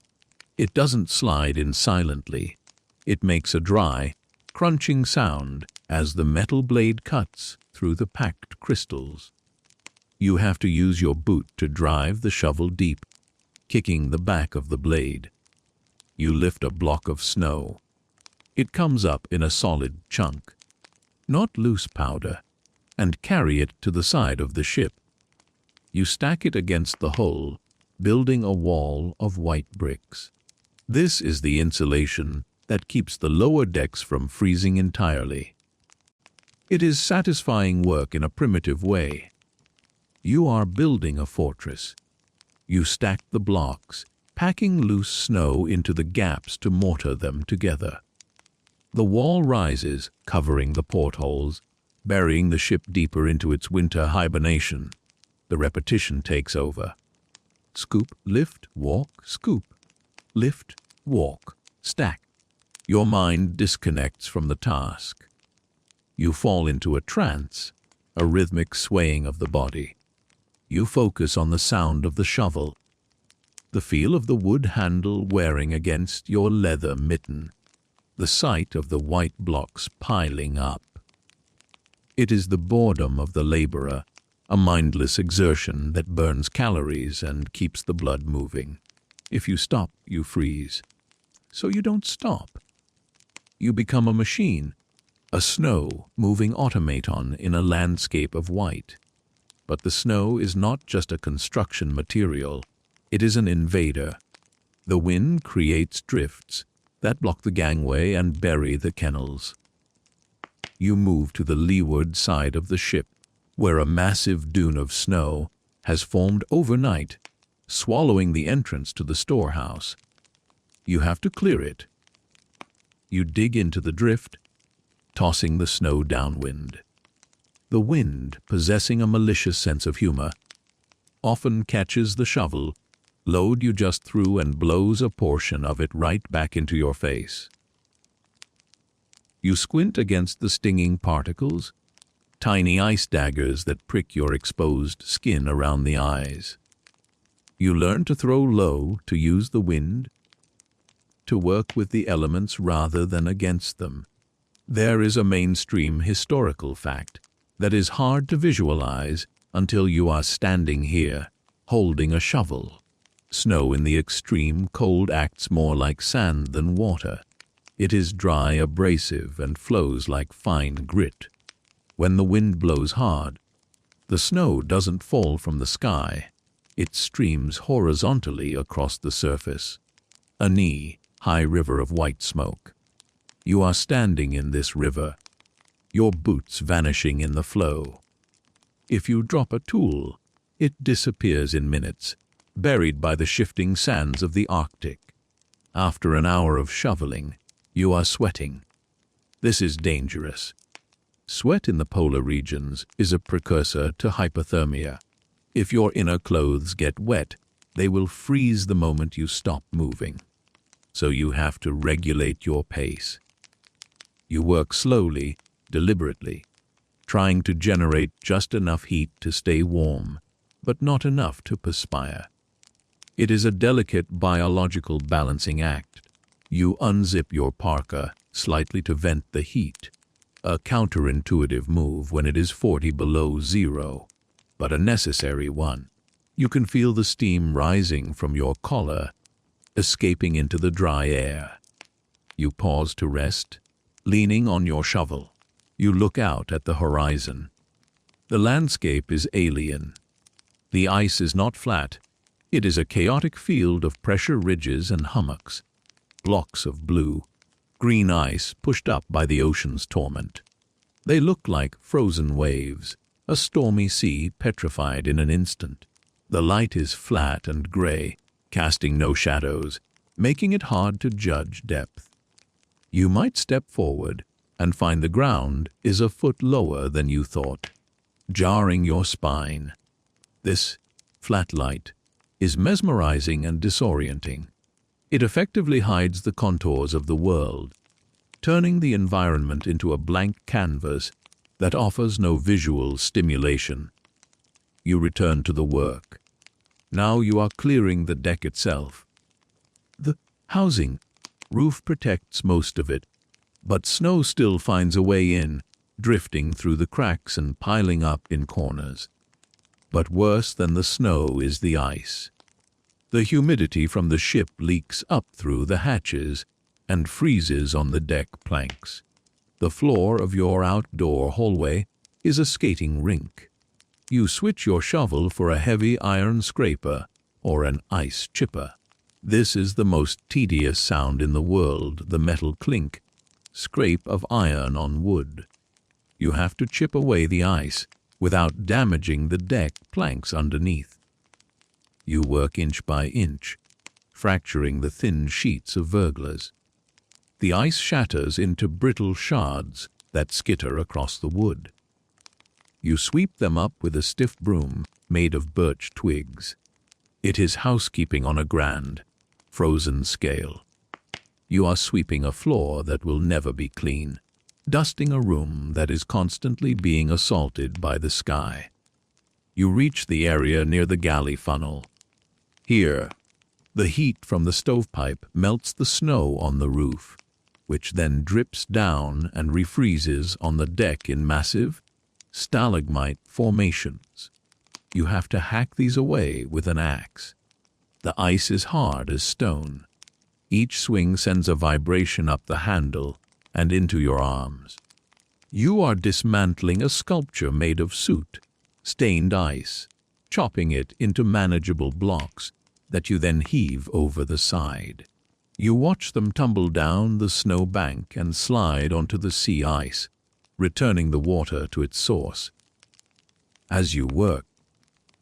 [SPEAKER 1] it doesn't slide in silently. It makes a dry, crunching sound as the metal blade cuts through the packed crystals. You have to use your boot to drive the shovel deep, kicking the back of the blade. You lift a block of snow, It comes up in a solid chunk, not loose powder, and carry it to the side of the ship. You stack it against the hull, building a wall of white bricks. This is the insulation that keeps the lower decks from freezing entirely. It is satisfying work in a primitive way. You are building a fortress. You stack the blocks, packing loose snow into the gaps to mortar them together. The wall rises, covering the portholes, burying the ship deeper into its winter hibernation. The repetition takes over. Scoop, lift, walk, scoop. Lift, walk, stack. Your mind disconnects from the task. You fall into a trance, a rhythmic swaying of the body. You focus on the sound of the shovel, the feel of the wood handle wearing against your leather mitten, the sight of the white blocks piling up. It is the boredom of the laborer, a mindless exertion that burns calories and keeps the blood moving. If you stop, you freeze. So you don't stop. You become a machine, a snow-moving automaton in a landscape of white. But the snow is not just a construction material. It is an invader. The wind creates drifts that block the gangway and bury the kennels. You move to the leeward side of the ship, where a massive dune of snow has formed overnight, swallowing the entrance to the storehouse. You have to clear it. You dig into the drift, tossing the snow downwind. The wind, possessing a malicious sense of humor, often catches the shovel, load you just threw, and blows a portion of it right back into your face. You squint against the stinging particles, tiny ice daggers that prick your exposed skin around the eyes. You learn to throw low, to use the wind, to work with the elements rather than against them. There is a mainstream historical fact that is hard to visualize until you are standing here, holding a shovel. Snow in the extreme cold acts more like sand than water. It is dry, abrasive, and flows like fine grit. When the wind blows hard, the snow doesn't fall from the sky. It streams horizontally across the surface, a knee-high river of white smoke. You are standing in this river, your boots vanishing in the flow. If you drop a tool, it disappears in minutes, buried by the shifting sands of the Arctic. After an hour of shoveling, you are sweating. This is dangerous. Sweat in the polar regions is a precursor to hypothermia. If your inner clothes get wet, they will freeze the moment you stop moving. So you have to regulate your pace. You work slowly, deliberately, trying to generate just enough heat to stay warm, but not enough to perspire. It is a delicate biological balancing act. You unzip your parka slightly to vent the heat, a counterintuitive move when it is 40 below zero, but a necessary one. You can feel the steam rising from your collar, escaping into the dry air. You pause to rest, leaning on your shovel. You look out at the horizon. The landscape is alien. The ice is not flat. It is a chaotic field of pressure ridges and hummocks, blocks of blue, green ice pushed up by the ocean's torment. They look like frozen waves, a stormy sea petrified in an instant. The light is flat and gray, casting no shadows, making it hard to judge depth. You might step forward and find the ground is a foot lower than you thought, jarring your spine. This flat light is mesmerizing and disorienting. It effectively hides the contours of the world, turning the environment into a blank canvas that offers no visual stimulation. You return to the work. Now you are clearing the deck itself. The housing roof protects most of it, but snow still finds a way in, drifting through the cracks and piling up in corners. But worse than the snow is the ice. The humidity from the ship leaks up through the hatches, and freezes on the deck planks. The floor of your outdoor hallway is a skating rink. You switch your shovel for a heavy iron scraper or an ice chipper. This is the most tedious sound in the world, the metal clink, scrape of iron on wood. You have to chip away the ice without damaging the deck planks underneath. You work inch by inch, fracturing the thin sheets of verglers. The ice shatters into brittle shards that skitter across the wood. You sweep them up with a stiff broom made of birch twigs. It is housekeeping on a grand, frozen scale. You are sweeping a floor that will never be clean, dusting a room that is constantly being assaulted by the sky. You reach the area near the galley funnel. Here, the heat from the stovepipe melts the snow on the roof, which then drips down and refreezes on the deck in massive, stalagmite formations. You have to hack these away with an axe. The ice is hard as stone. Each swing sends a vibration up the handle and into your arms. You are dismantling a sculpture made of soot, stained ice, chopping it into manageable blocks that you then heave over the side. You watch them tumble down the snow bank and slide onto the sea ice, returning the water to its source. As you work,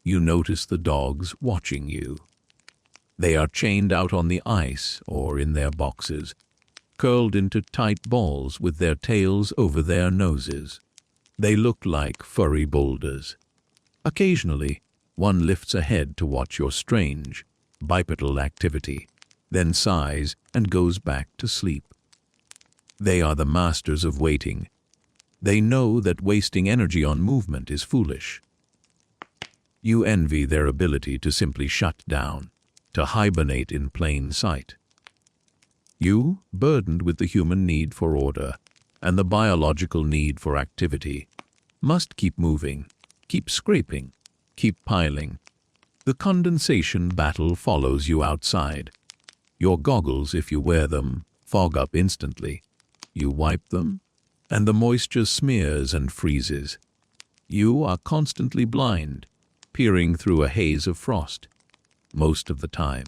[SPEAKER 1] you notice the dogs watching you. They are chained out on the ice or in their boxes, curled into tight balls with their tails over their noses. They look like furry boulders. Occasionally, one lifts a head to watch your strange, bipedal activity, then sighs and goes back to sleep. They are the masters of waiting. They know that wasting energy on movement is foolish. You envy their ability to simply shut down, to hibernate in plain sight. You, burdened with the human need for order and the biological need for activity, must keep moving, keep scraping, keep piling. The condensation battle follows you outside. Your goggles, if you wear them, fog up instantly. You wipe them, and the moisture smears and freezes. You are constantly blind, peering through a haze of frost. Most of the time,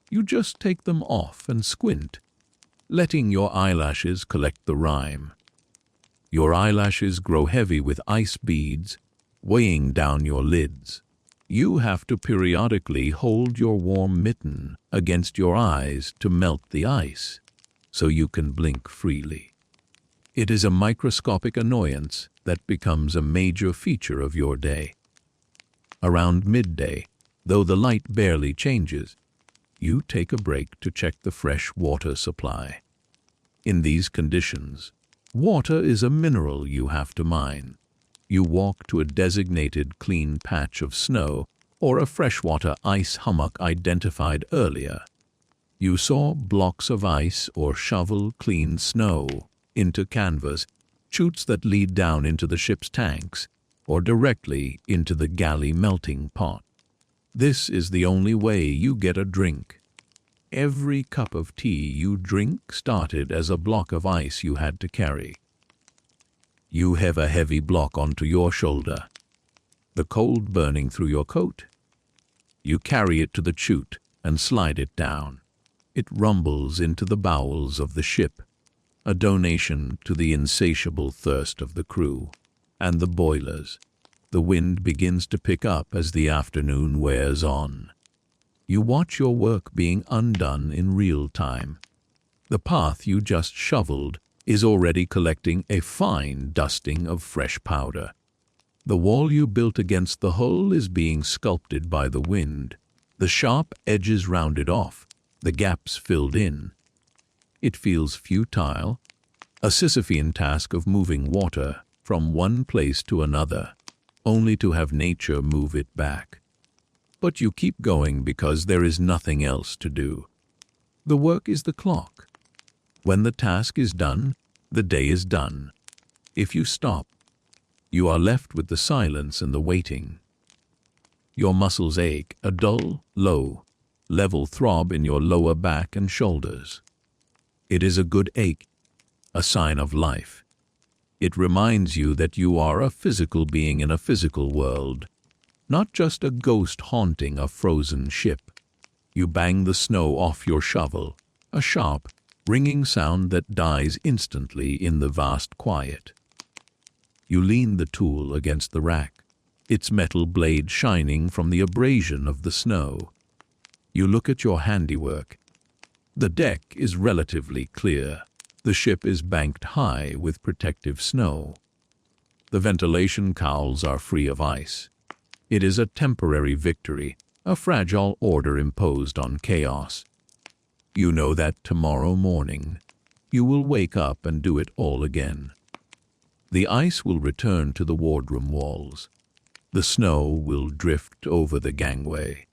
[SPEAKER 1] you just take them off and squint, letting your eyelashes collect the rime. Your eyelashes grow heavy with ice beads, weighing down your lids. You have to periodically hold your warm mitten against your eyes to melt the ice, so you can blink freely. It is a microscopic annoyance that becomes a major feature of your day. Around midday, though the light barely changes, you take a break to check the fresh water supply. In these conditions, water is a mineral you have to mine. You walk to a designated clean patch of snow or a freshwater ice hummock identified earlier. You saw blocks of ice or shovel clean snow into canvas, chutes that lead down into the ship's tanks or directly into the galley melting pot. This is the only way you get a drink. Every cup of tea you drink started as a block of ice you had to carry. You have a heavy block onto your shoulder, the cold burning through your coat. You carry it to the chute and slide it down. It rumbles into the bowels of the ship, a donation to the insatiable thirst of the crew and the boilers. The wind begins to pick up as the afternoon wears on. You watch your work being undone in real time. The path you just shoveled is already collecting a fine dusting of fresh powder. The wall you built against the hull is being sculpted by the wind, the sharp edges rounded off, the gaps filled in. It feels futile, a Sisyphean task of moving water from one place to another, only to have nature move it back. But you keep going because there is nothing else to do. The work is the clock. When the task is done, the day is done. If you stop, you are left with the silence and the waiting. Your muscles ache, a dull, low, level throb in your lower back and shoulders. It is a good ache, a sign of life. It reminds you that you are a physical being in a physical world, not just a ghost haunting a frozen ship. You bang the snow off your shovel, a sharp, ringing sound that dies instantly in the vast quiet. You lean the tool against the rack, its metal blade shining from the abrasion of the snow. You look at your handiwork. The deck is relatively clear. The ship is banked high with protective snow. The ventilation cowls are free of ice. It is a temporary victory, a fragile order imposed on chaos. You know that tomorrow morning you will wake up and do it all again. The ice will return to the wardroom walls. The snow will drift over the gangway.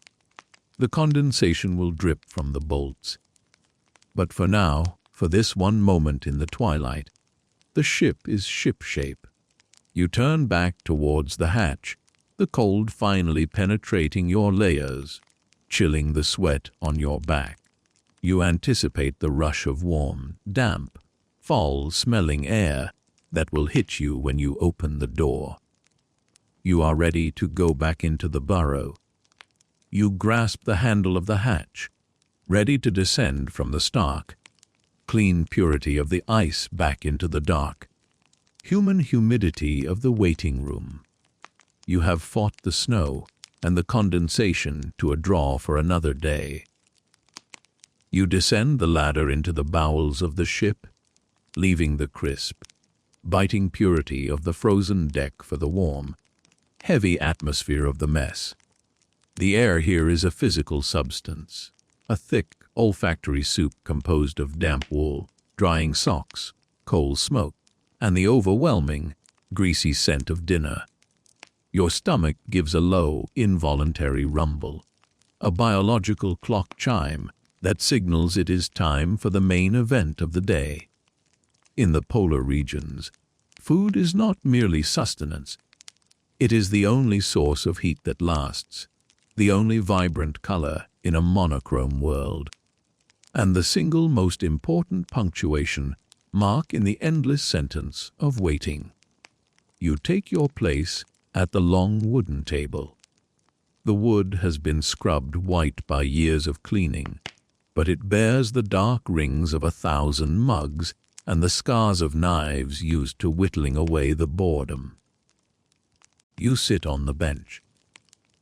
[SPEAKER 1] The condensation will drip from the bolts. But for now, for this one moment in the twilight, the ship is ship-shape. You turn back towards the hatch, the cold finally penetrating your layers, chilling the sweat on your back. You anticipate the rush of warm, damp, foul-smelling air that will hit you when you open the door. You are ready to go back into the burrow. You grasp the handle of the hatch, ready to descend from the stark, clean purity of the ice back into the dark, human humidity of the waiting room. You have fought the snow and the condensation to a draw for another day. You descend the ladder into the bowels of the ship, leaving the crisp, biting purity of the frozen deck for the warm, heavy atmosphere of the mess. The air here is a physical substance, a thick, olfactory soup composed of damp wool, drying socks, coal smoke, and the overwhelming, greasy scent of dinner. Your stomach gives a low, involuntary rumble, a biological clock chime that signals it is time for the main event of the day. In the polar regions, food is not merely sustenance. It is the only source of heat that lasts, the only vibrant color in a monochrome world, and the single most important punctuation mark in the endless sentence of waiting. You take your place at the long wooden table. The wood has been scrubbed white by years of cleaning, but it bears the dark rings of 1,000 mugs and the scars of knives used to whittling away the boredom. You sit on the bench,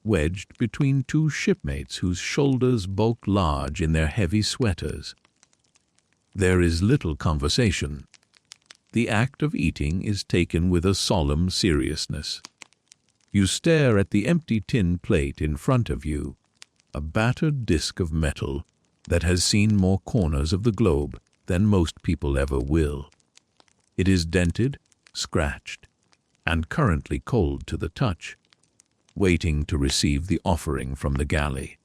[SPEAKER 1] wedged between two shipmates whose shoulders bulk large in their heavy sweaters. There is little conversation. The act of eating is taken with a solemn seriousness. You stare at the empty tin plate in front of you, a battered disk of metal that has seen more corners of the globe than most people ever will. It is dented, scratched, and currently cold to the touch, waiting to receive the offering from the galley.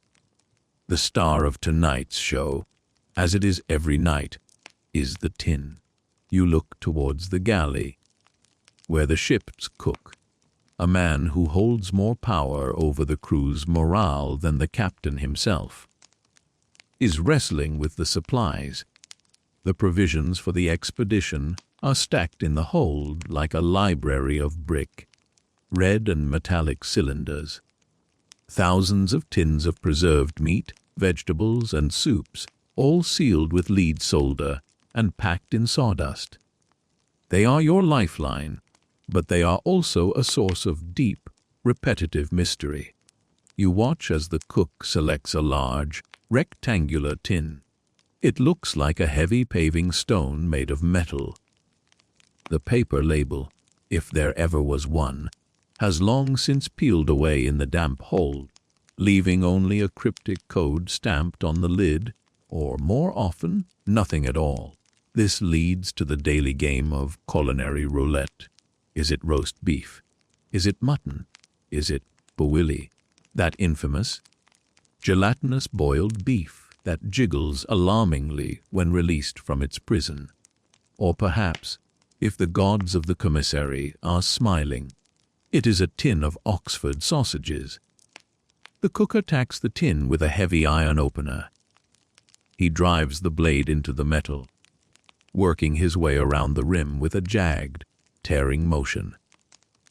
[SPEAKER 1] The star of tonight's show, as it is every night, is the tin. You look towards the galley, where the ship's cook, a man who holds more power over the crew's morale than the captain himself, is wrestling with the supplies. The provisions for the expedition are stacked in the hold like a library of brick, red and metallic cylinders. Thousands of tins of preserved meat, vegetables, and soups, all sealed with lead solder and packed in sawdust. They are your lifeline, but they are also a source of deep, repetitive mystery. You watch as the cook selects a large, rectangular tin. It looks like a heavy paving stone made of metal. The paper label, if there ever was one, has long since peeled away in the damp hold, leaving only a cryptic code stamped on the lid, or more often, nothing at all. This leads to the daily game of culinary roulette. Is it roast beef? Is it mutton? Is it bowilli, that infamous, gelatinous boiled beef that jiggles alarmingly when released from its prison? Or perhaps, if the gods of the commissary are smiling, it is a tin of Oxford sausages. The cook attacks the tin with a heavy iron opener. He drives the blade into the metal, working his way around the rim with a jagged, tearing motion.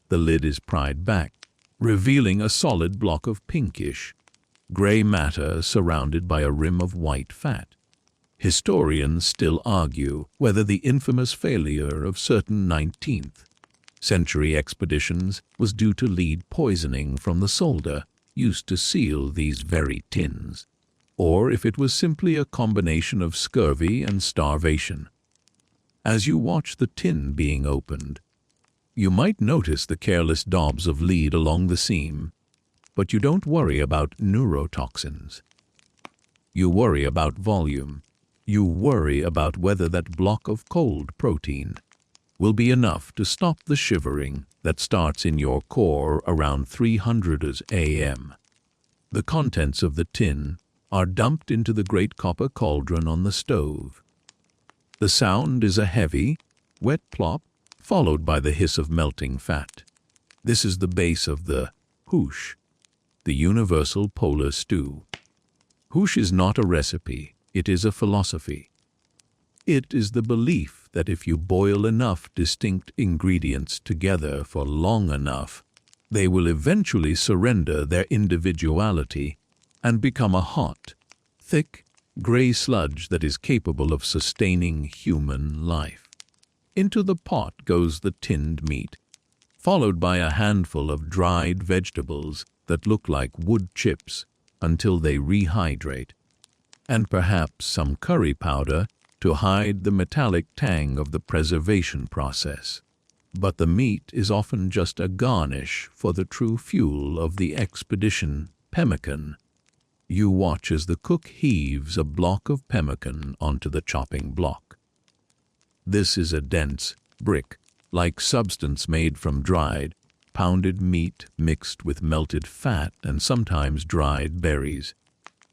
[SPEAKER 1] The lid is pried back, revealing a solid block of pinkish, gray matter surrounded by a rim of white fat. Historians still argue whether the infamous failure of certain 19th century expeditions was due to lead poisoning from the solder used to seal these very tins, or if it was simply a combination of scurvy and starvation. As you watch the tin being opened, you might notice the careless daubs of lead along the seam, but you don't worry about neurotoxins. You worry about volume. You worry about whether that block of cold protein will be enough to stop the shivering that starts in your core around 300 a.m. The contents of the tin are dumped into the great copper cauldron on the stove. The sound is a heavy, wet plop, followed by the hiss of melting fat. This is the base of the hoosh, the universal polar stew. Hoosh is not a recipe, it is a philosophy. It is the belief that if you boil enough distinct ingredients together for long enough, they will eventually surrender their individuality and become a hot, thick, gray sludge that is capable of sustaining human life. Into the pot goes the tinned meat, followed by a handful of dried vegetables that look like wood chips until they rehydrate, and perhaps some curry powder to hide the metallic tang of the preservation process. But the meat is often just a garnish for the true fuel of the expedition, pemmican. You watch as the cook heaves a block of pemmican onto the chopping block. This is a dense, brick-like substance made from dried, pounded meat mixed with melted fat and sometimes dried berries.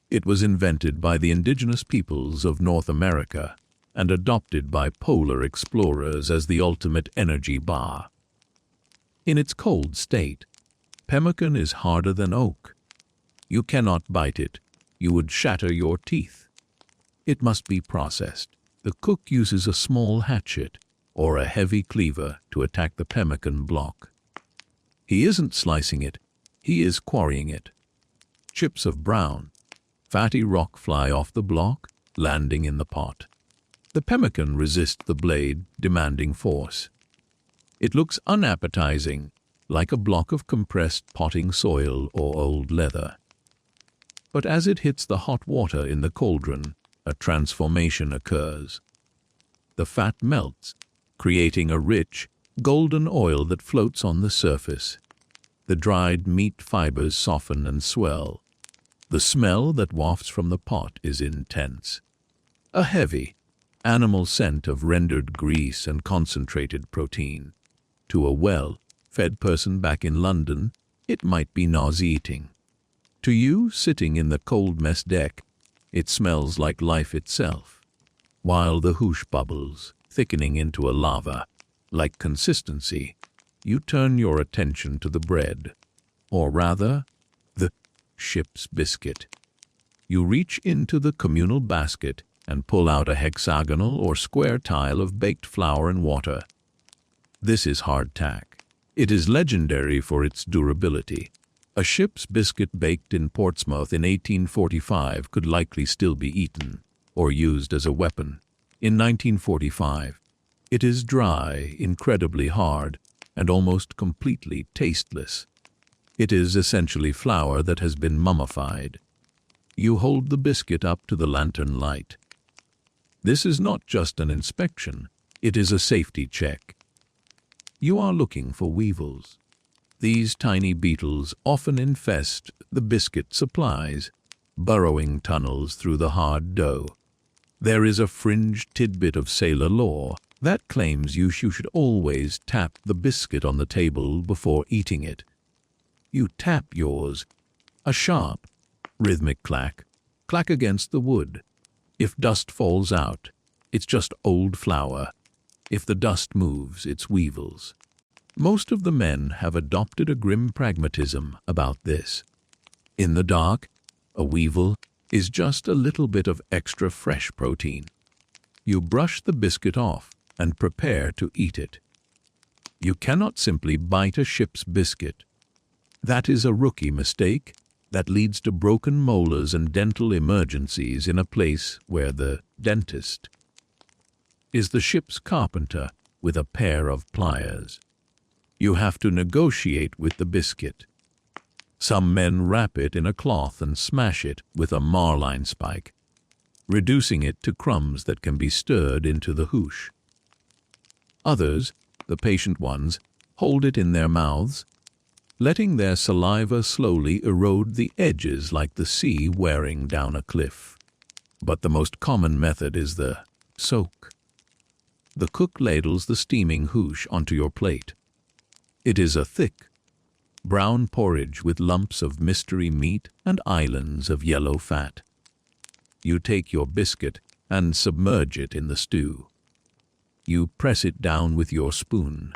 [SPEAKER 1] It was invented by the indigenous peoples of North America and adopted by polar explorers as the ultimate energy bar. In its cold state, pemmican is harder than oak. You cannot bite it. You would shatter your teeth. It must be processed. The cook uses a small hatchet or a heavy cleaver to attack the pemmican block. He isn't slicing it. He is quarrying it. Chips of brown, fatty rock fly off the block, landing in the pot. The pemmican resists the blade, demanding force. It looks unappetizing, like a block of compressed potting soil or old leather. But as it hits the hot water in the cauldron, a transformation occurs. The fat melts, creating a rich, golden oil that floats on the surface. The dried meat fibers soften and swell. The smell that wafts from the pot is intense. A heavy, animal scent of rendered grease and concentrated protein. To a well-fed person back in London, it might be nauseating. To you, sitting in the cold mess deck, it smells like life itself. While the hoosh bubbles, thickening into a lava-like consistency, you turn your attention to the bread, or rather, the ship's biscuit. You reach into the communal basket and pull out a hexagonal or square tile of baked flour and water. This is hardtack. It is legendary for its durability. A ship's biscuit baked in Portsmouth in 1845 could likely still be eaten or used as a weapon. In 1945, it is dry, incredibly hard, and almost completely tasteless. It is essentially flour that has been mummified. You hold the biscuit up to the lantern light. This is not just an inspection, it is a safety check. You are looking for weevils. These tiny beetles often infest the biscuit supplies, burrowing tunnels through the hard dough. There is a fringed tidbit of sailor lore that claims you should always tap the biscuit on the table before eating it. You tap yours. A sharp, rhythmic clack against the wood. If dust falls out, it's just old flour. If the dust moves, it's weevils. Most of the men have adopted a grim pragmatism about this. In the dark, a weevil is just a little bit of extra fresh protein. You brush the biscuit off and prepare to eat it. You cannot simply bite a ship's biscuit. That is a rookie mistake that leads to broken molars and dental emergencies in a place where the dentist is the ship's carpenter with a pair of pliers. You have to negotiate with the biscuit. Some men wrap it in a cloth and smash it with a marline spike, reducing it to crumbs that can be stirred into the hoosh. Others, the patient ones, hold it in their mouths, letting their saliva slowly erode the edges like the sea wearing down a cliff. But the most common method is the soak. The cook ladles the steaming hoosh onto your plate. It is a thick, brown porridge with lumps of mystery meat and islands of yellow fat. You take your biscuit and submerge it in the stew. You press it down with your spoon,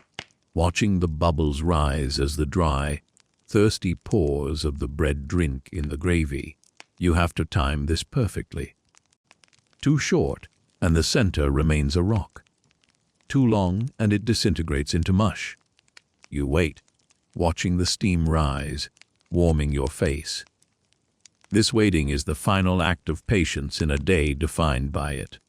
[SPEAKER 1] watching the bubbles rise as the dry, thirsty pores of the bread drink in the gravy. You have to time this perfectly. Too short, and the center remains a rock. Too long, and it disintegrates into mush. You wait, watching the steam rise, warming your face. This waiting is the final act of patience in a day defined by it.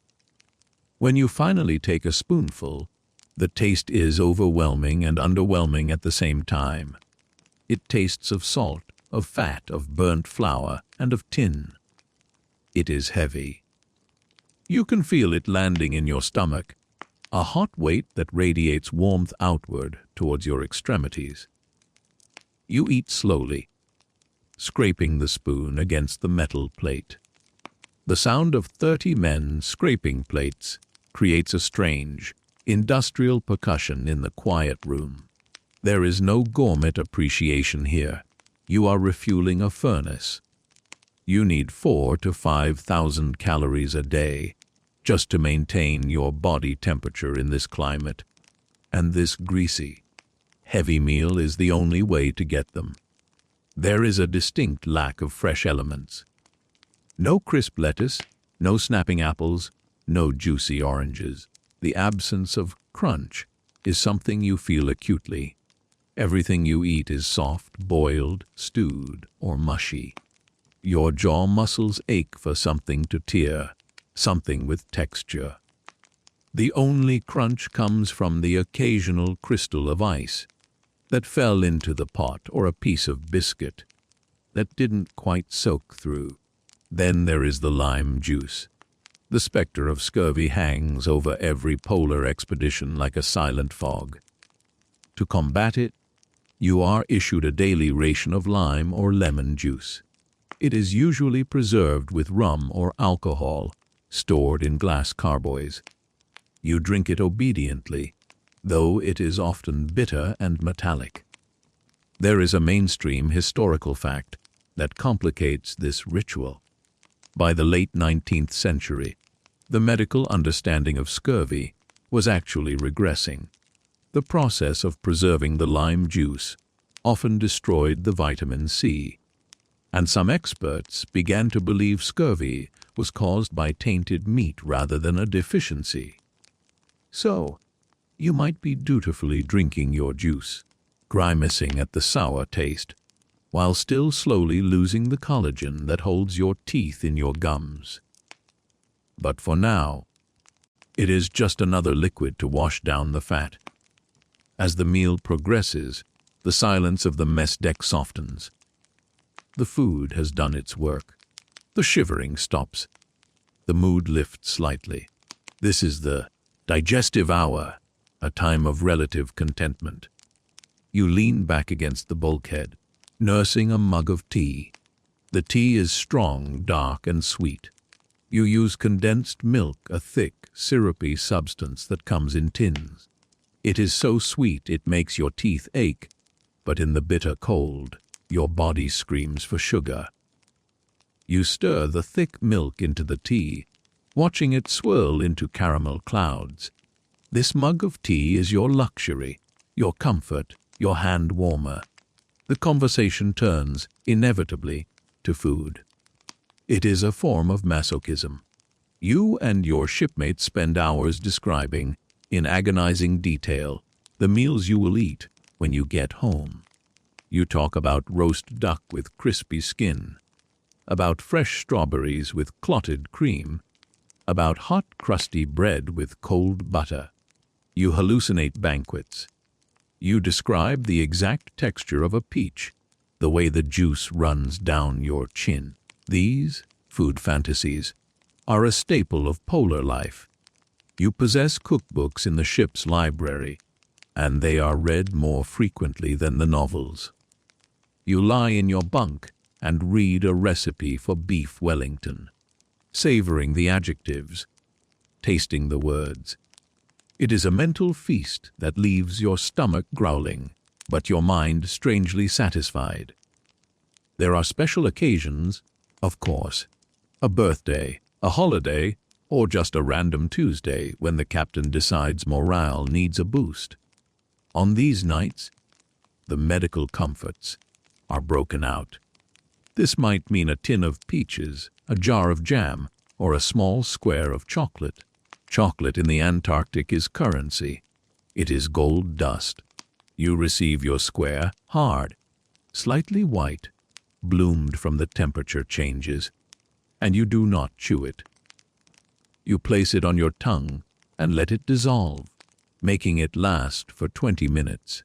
[SPEAKER 1] When you finally take a spoonful, the taste is overwhelming and underwhelming at the same time. It tastes of salt, of fat, of burnt flour, and of tin. It is heavy. You can feel it landing in your stomach, a hot weight that radiates warmth outward towards your extremities. You eat slowly, scraping the spoon against the metal plate. The sound of 30 men scraping plates creates a strange, industrial percussion in the quiet room. There is no gourmet appreciation here. You are refueling a furnace. You need 4,000 to 5,000 calories a day just to maintain your body temperature in this climate. And this greasy, heavy meal is the only way to get them. There is a distinct lack of fresh elements. No crisp lettuce, no snapping apples, no juicy oranges. The absence of crunch is something you feel acutely. Everything you eat is soft, boiled, stewed, or mushy. Your jaw muscles ache for something to tear, something with texture. The only crunch comes from the occasional crystal of ice that fell into the pot or a piece of biscuit that didn't quite soak through. Then there is the lime juice. The specter of scurvy hangs over every polar expedition like a silent fog. To combat it, you are issued a daily ration of lime or lemon juice. It is usually preserved with rum or alcohol, stored in glass carboys. You drink it obediently, though it is often bitter and metallic. There is a mainstream historical fact that complicates this ritual. By the late 19th century, the medical understanding of scurvy was actually regressing. The process of preserving the lime juice often destroyed the vitamin C, and some experts began to believe scurvy was caused by tainted meat rather than a deficiency. So, you might be dutifully drinking your juice, grimacing at the sour taste, while still slowly losing the collagen that holds your teeth in your gums. But for now, it is just another liquid to wash down the fat. As the meal progresses, the silence of the mess deck softens. The food has done its work. The shivering stops. The mood lifts slightly. This is the digestive hour, a time of relative contentment. You lean back against the bulkhead, nursing a mug of tea. The tea is strong, dark, and sweet. You use condensed milk, a thick, syrupy substance that comes in tins. It is so sweet it makes your teeth ache, but in the bitter cold, your body screams for sugar. You stir the thick milk into the tea, watching it swirl into caramel clouds. This mug of tea is your luxury, your comfort, your hand warmer. The conversation turns, inevitably, to food. It is a form of masochism. You and your shipmates spend hours describing, in agonizing detail, the meals you will eat when you get home. You talk about roast duck with crispy skin, about fresh strawberries with clotted cream, about hot, crusty bread with cold butter. You hallucinate banquets. You describe the exact texture of a peach, the way the juice runs down your chin. These food fantasies are a staple of polar life. You possess cookbooks in the ship's library, and they are read more frequently than the novels. You lie in your bunk and read a recipe for beef Wellington, savoring the adjectives, tasting the words. It is a mental feast that leaves your stomach growling, but your mind strangely satisfied. There are special occasions, of course, a birthday, a holiday, or just a random Tuesday when the captain decides morale needs a boost. On these nights, the medical comforts are broken out. This might mean a tin of peaches, a jar of jam, or a small square of chocolate. Chocolate in the Antarctic is currency. It is gold dust. You receive your square, hard, slightly white, bloomed from the temperature changes, and you do not chew it. You place it on your tongue and let it dissolve, making it last for 20 minutes.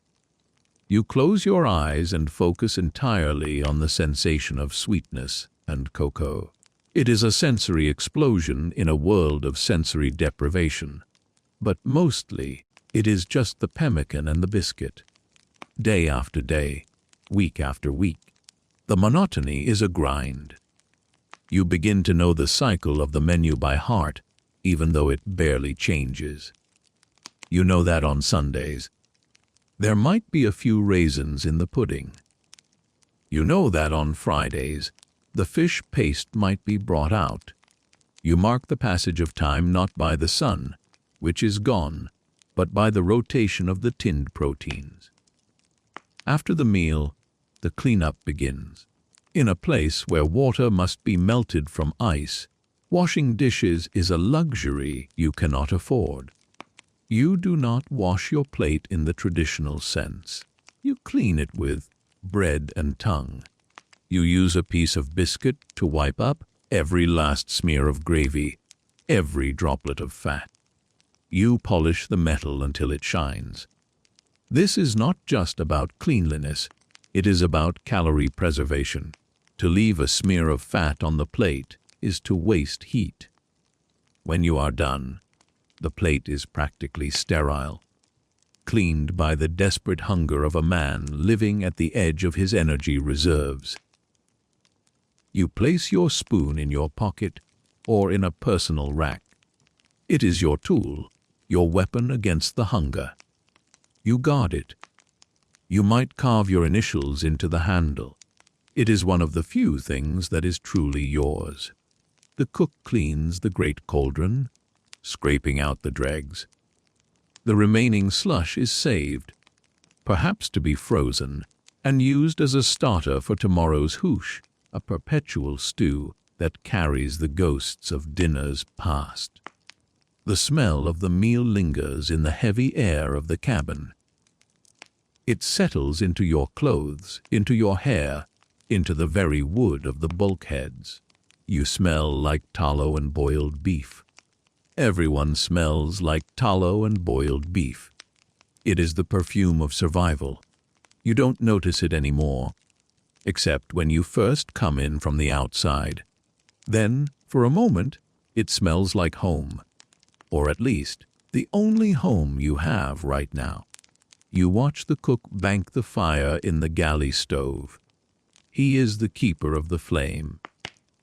[SPEAKER 1] You close your eyes and focus entirely on the sensation of sweetness and cocoa. It is a sensory explosion in a world of sensory deprivation, but mostly it is just the pemmican and the biscuit. Day after day, week after week, the monotony is a grind. You begin to know the cycle of the menu by heart, even though it barely changes. You know that on Sundays, there might be a few raisins in the pudding. You know that on Fridays, the fish paste might be brought out. You mark the passage of time not by the sun, which is gone, but by the rotation of the tinned proteins. After the meal, the cleanup begins. In a place where water must be melted from ice, washing dishes is a luxury you cannot afford. You do not wash your plate in the traditional sense. You clean it with bread and tongue. You use a piece of biscuit to wipe up every last smear of gravy, every droplet of fat. You polish the metal until it shines. This is not just about cleanliness, it is about calorie preservation. To leave a smear of fat on the plate is to waste heat. When you are done, the plate is practically sterile, cleaned by the desperate hunger of a man living at the edge of his energy reserves. You place your spoon in your pocket or in a personal rack. It is your tool, your weapon against the hunger. You guard it. You might carve your initials into the handle. It is one of the few things that is truly yours. The cook cleans the great cauldron, scraping out the dregs. The remaining slush is saved, perhaps to be frozen, and used as a starter for tomorrow's hoosh, a perpetual stew that carries the ghosts of dinners past. The smell of the meal lingers in the heavy air of the cabin. It settles into your clothes, into your hair, into the very wood of the bulkheads. You smell like tallow and boiled beef. Everyone smells like tallow and boiled beef. It is the perfume of survival. You don't notice it anymore, except when you first come in from the outside. Then, for a moment, it smells like home, or at least the only home you have right now. You watch the cook bank the fire in the galley stove. He is the keeper of the flame,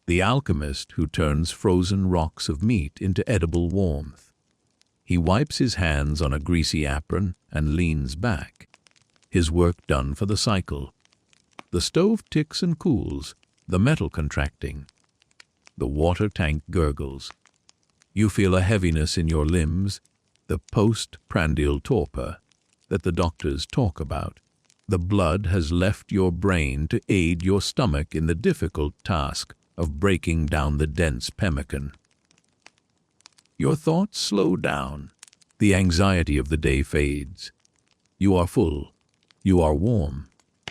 [SPEAKER 1] the alchemist who turns frozen rocks of meat into edible warmth. He wipes his hands on a greasy apron and leans back, his work done for the cycle. The stove ticks and cools, the metal contracting. The water tank gurgles. You feel a heaviness in your limbs, the postprandial torpor that the doctors talk about. The blood has left your brain to aid your stomach in the difficult task of breaking down the dense pemmican. Your thoughts slow down. The anxiety of the day fades. You are full. You are warm.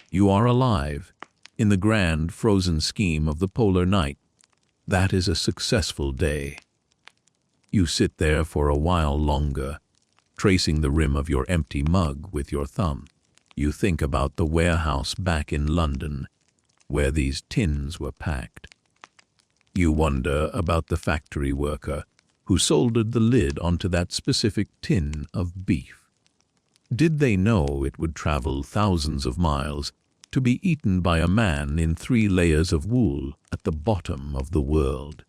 [SPEAKER 1] You are alive. In the grand frozen scheme of the polar night, that is a successful day. You sit there for a while longer, tracing the rim of your empty mug with your thumb. You think about the warehouse back in London, where these tins were packed. You wonder about the factory worker who soldered the lid onto that specific tin of beef. Did they know it would travel thousands of miles to be eaten by a man in 3 layers of wool at the bottom of the world?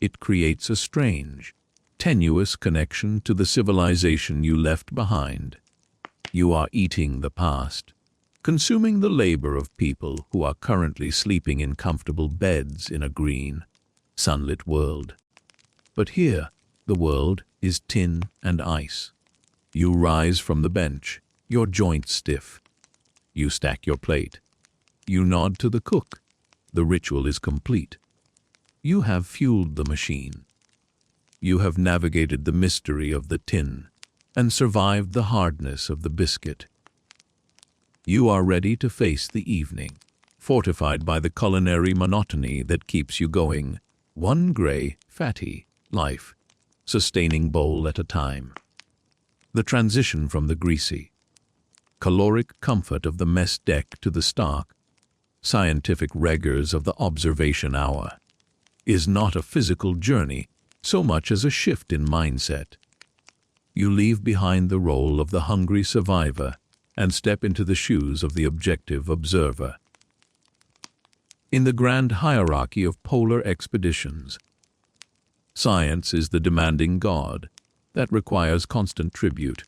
[SPEAKER 1] It creates a strange, tenuous connection to the civilization you left behind. You are eating the past, consuming the labor of people who are currently sleeping in comfortable beds in a green, sunlit world. But here, the world is tin and ice. You rise from the bench, your joints stiff. You stack your plate. You nod to the cook. The ritual is complete. You have fueled the machine. You have navigated the mystery of the tin and survived the hardness of the biscuit. You are ready to face the evening, fortified by the culinary monotony that keeps you going, one gray, fatty, life-sustaining bowl at a time. The transition from the greasy, caloric comfort of the mess deck to the stark, scientific rigors of the observation hour is not a physical journey so much as a shift in mindset. You leave behind the role of the hungry survivor and step into the shoes of the objective observer. In the grand hierarchy of polar expeditions, science is the demanding god that requires constant tribute,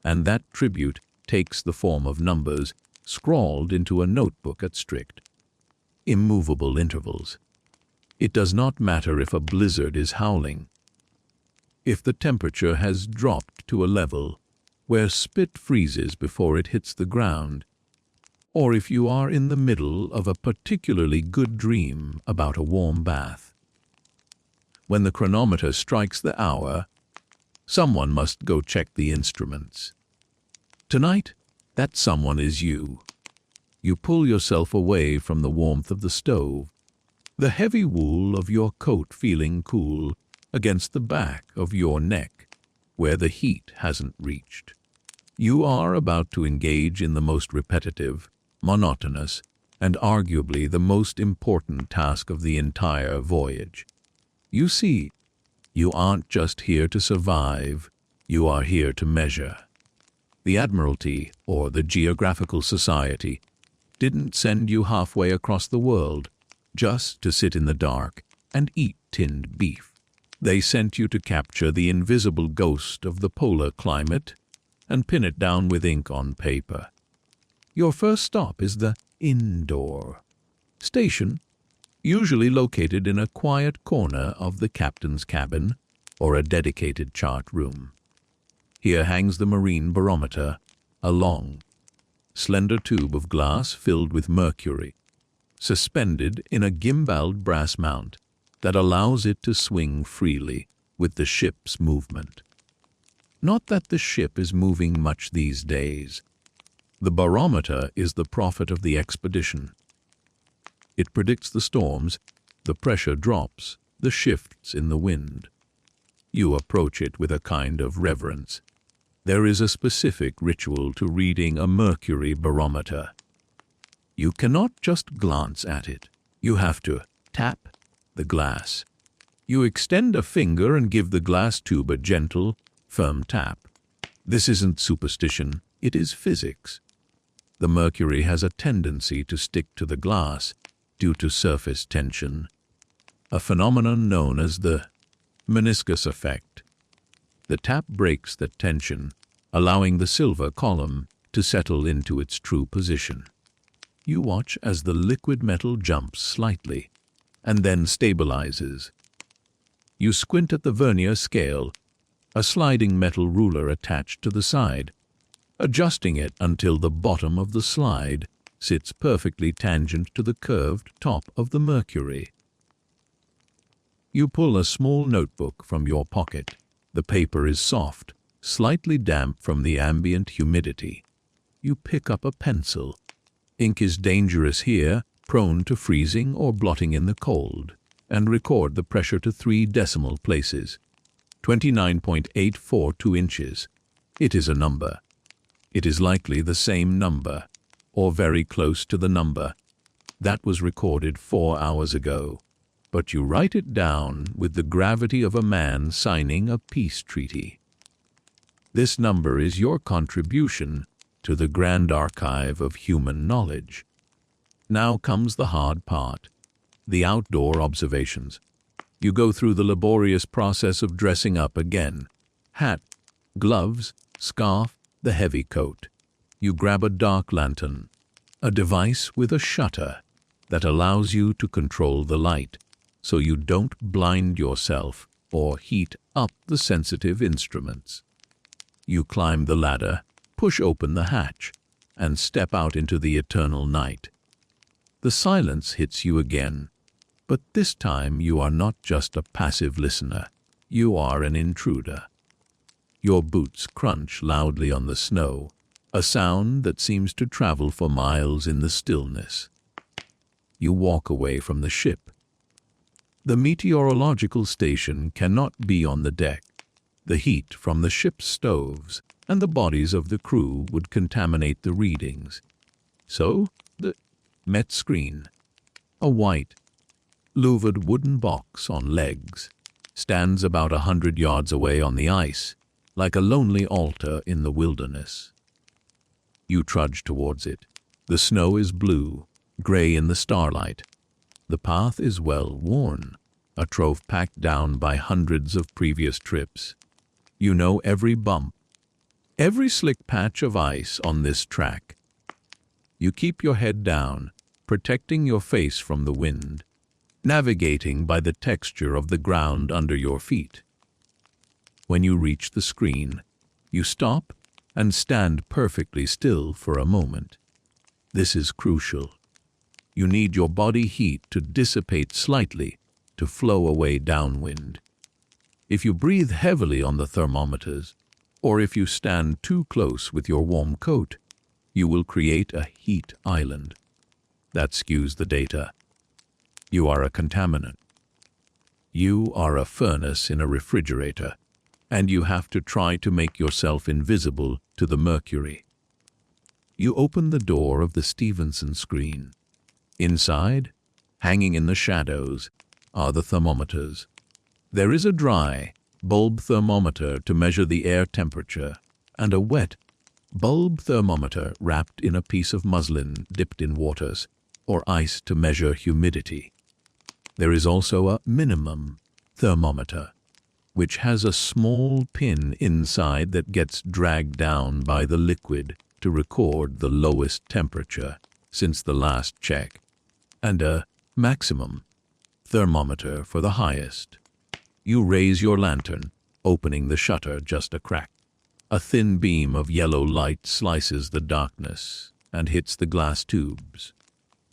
[SPEAKER 1] and that tribute takes the form of numbers scrawled into a notebook at strict, immovable intervals. It does not matter if a blizzard is howling, if the temperature has dropped to a level where spit freezes before it hits the ground, or if you are in the middle of a particularly good dream about a warm bath. When the chronometer strikes the hour, someone must go check the instruments. Tonight, that someone is you. You pull yourself away from the warmth of the stove, the heavy wool of your coat feeling cool against the back of your neck, where the heat hasn't reached. You are about to engage in the most repetitive, monotonous, and arguably the most important task of the entire voyage. You see, you aren't just here to survive, you are here to measure. The Admiralty, or the Geographical Society, didn't send you halfway across the world just to sit in the dark and eat tinned beef. They sent you to capture the invisible ghost of the polar climate and pin it down with ink on paper. Your first stop is the indoor station, usually located in a quiet corner of the captain's cabin or a dedicated chart room. Here hangs the marine barometer, a long, slender tube of glass filled with mercury, suspended in a gimbaled brass mount that allows it to swing freely with the ship's movement. Not that the ship is moving much these days. The barometer is the prophet of the expedition. It predicts the storms, the pressure drops, the shifts in the wind. You approach it with a kind of reverence. There is a specific ritual to reading a mercury barometer. You cannot just glance at it. You have to tap the glass. You extend a finger and give the glass tube a gentle, firm tap. This isn't superstition, it is physics. The mercury has a tendency to stick to the glass due to surface tension, a phenomenon known as the meniscus effect. The tap breaks the tension, allowing the silver column to settle into its true position. You watch as the liquid metal jumps slightly and then stabilizes. You squint at the vernier scale, a sliding metal ruler attached to the side, adjusting it until the bottom of the slide sits perfectly tangent to the curved top of the mercury. You pull a small notebook from your pocket. The paper is soft, slightly damp from the ambient humidity. You pick up a pencil. Ink is dangerous here, prone to freezing or blotting in the cold, and record the pressure to 3 decimal places. 29.842 inches. It is a number. It is likely the same number, or very close to the number. That was recorded 4 hours ago. But you write it down with the gravity of a man signing a peace treaty. This number is your contribution to the grand archive of human knowledge. Now comes the hard part, the outdoor observations. You go through the laborious process of dressing up again. Hat, gloves, scarf, the heavy coat. You grab a dark lantern, a device with a shutter that allows you to control the light, so you don't blind yourself or heat up the sensitive instruments. You climb the ladder, push open the hatch, and step out into the eternal night. The silence hits you again, but this time you are not just a passive listener. You are an intruder. Your boots crunch loudly on the snow, a sound that seems to travel for miles in the stillness. You walk away from the ship. The meteorological station cannot be on the deck. The heat from the ship's stoves and the bodies of the crew would contaminate the readings. So, the Met screen, a white, louvered wooden box on legs, stands about 100 yards away on the ice, like a lonely altar in the wilderness. You trudge towards it. The snow is blue, gray in the starlight. The path is well worn, a trove packed down by hundreds of previous trips. You know every bump, every slick patch of ice on this track. You keep your head down, protecting your face from the wind, navigating by the texture of the ground under your feet. When you reach the screen, you stop and stand perfectly still for a moment. This is crucial. You need your body heat to dissipate slightly, to flow away downwind. If you breathe heavily on the thermometers, or if you stand too close with your warm coat, you will create a heat island. That skews the data. You are a contaminant. You are a furnace in a refrigerator, and you have to try to make yourself invisible to the mercury. You open the door of the Stevenson screen. Inside, hanging in the shadows, are the thermometers. There is a dry, bulb thermometer to measure the air temperature, and a wet, bulb thermometer wrapped in a piece of muslin dipped in waters, or ice to measure humidity. There is also a minimum thermometer, which has a small pin inside that gets dragged down by the liquid to record the lowest temperature since the last check, and a maximum thermometer for the highest. You raise your lantern, opening the shutter just a crack. A thin beam of yellow light slices the darkness and hits the glass tubes.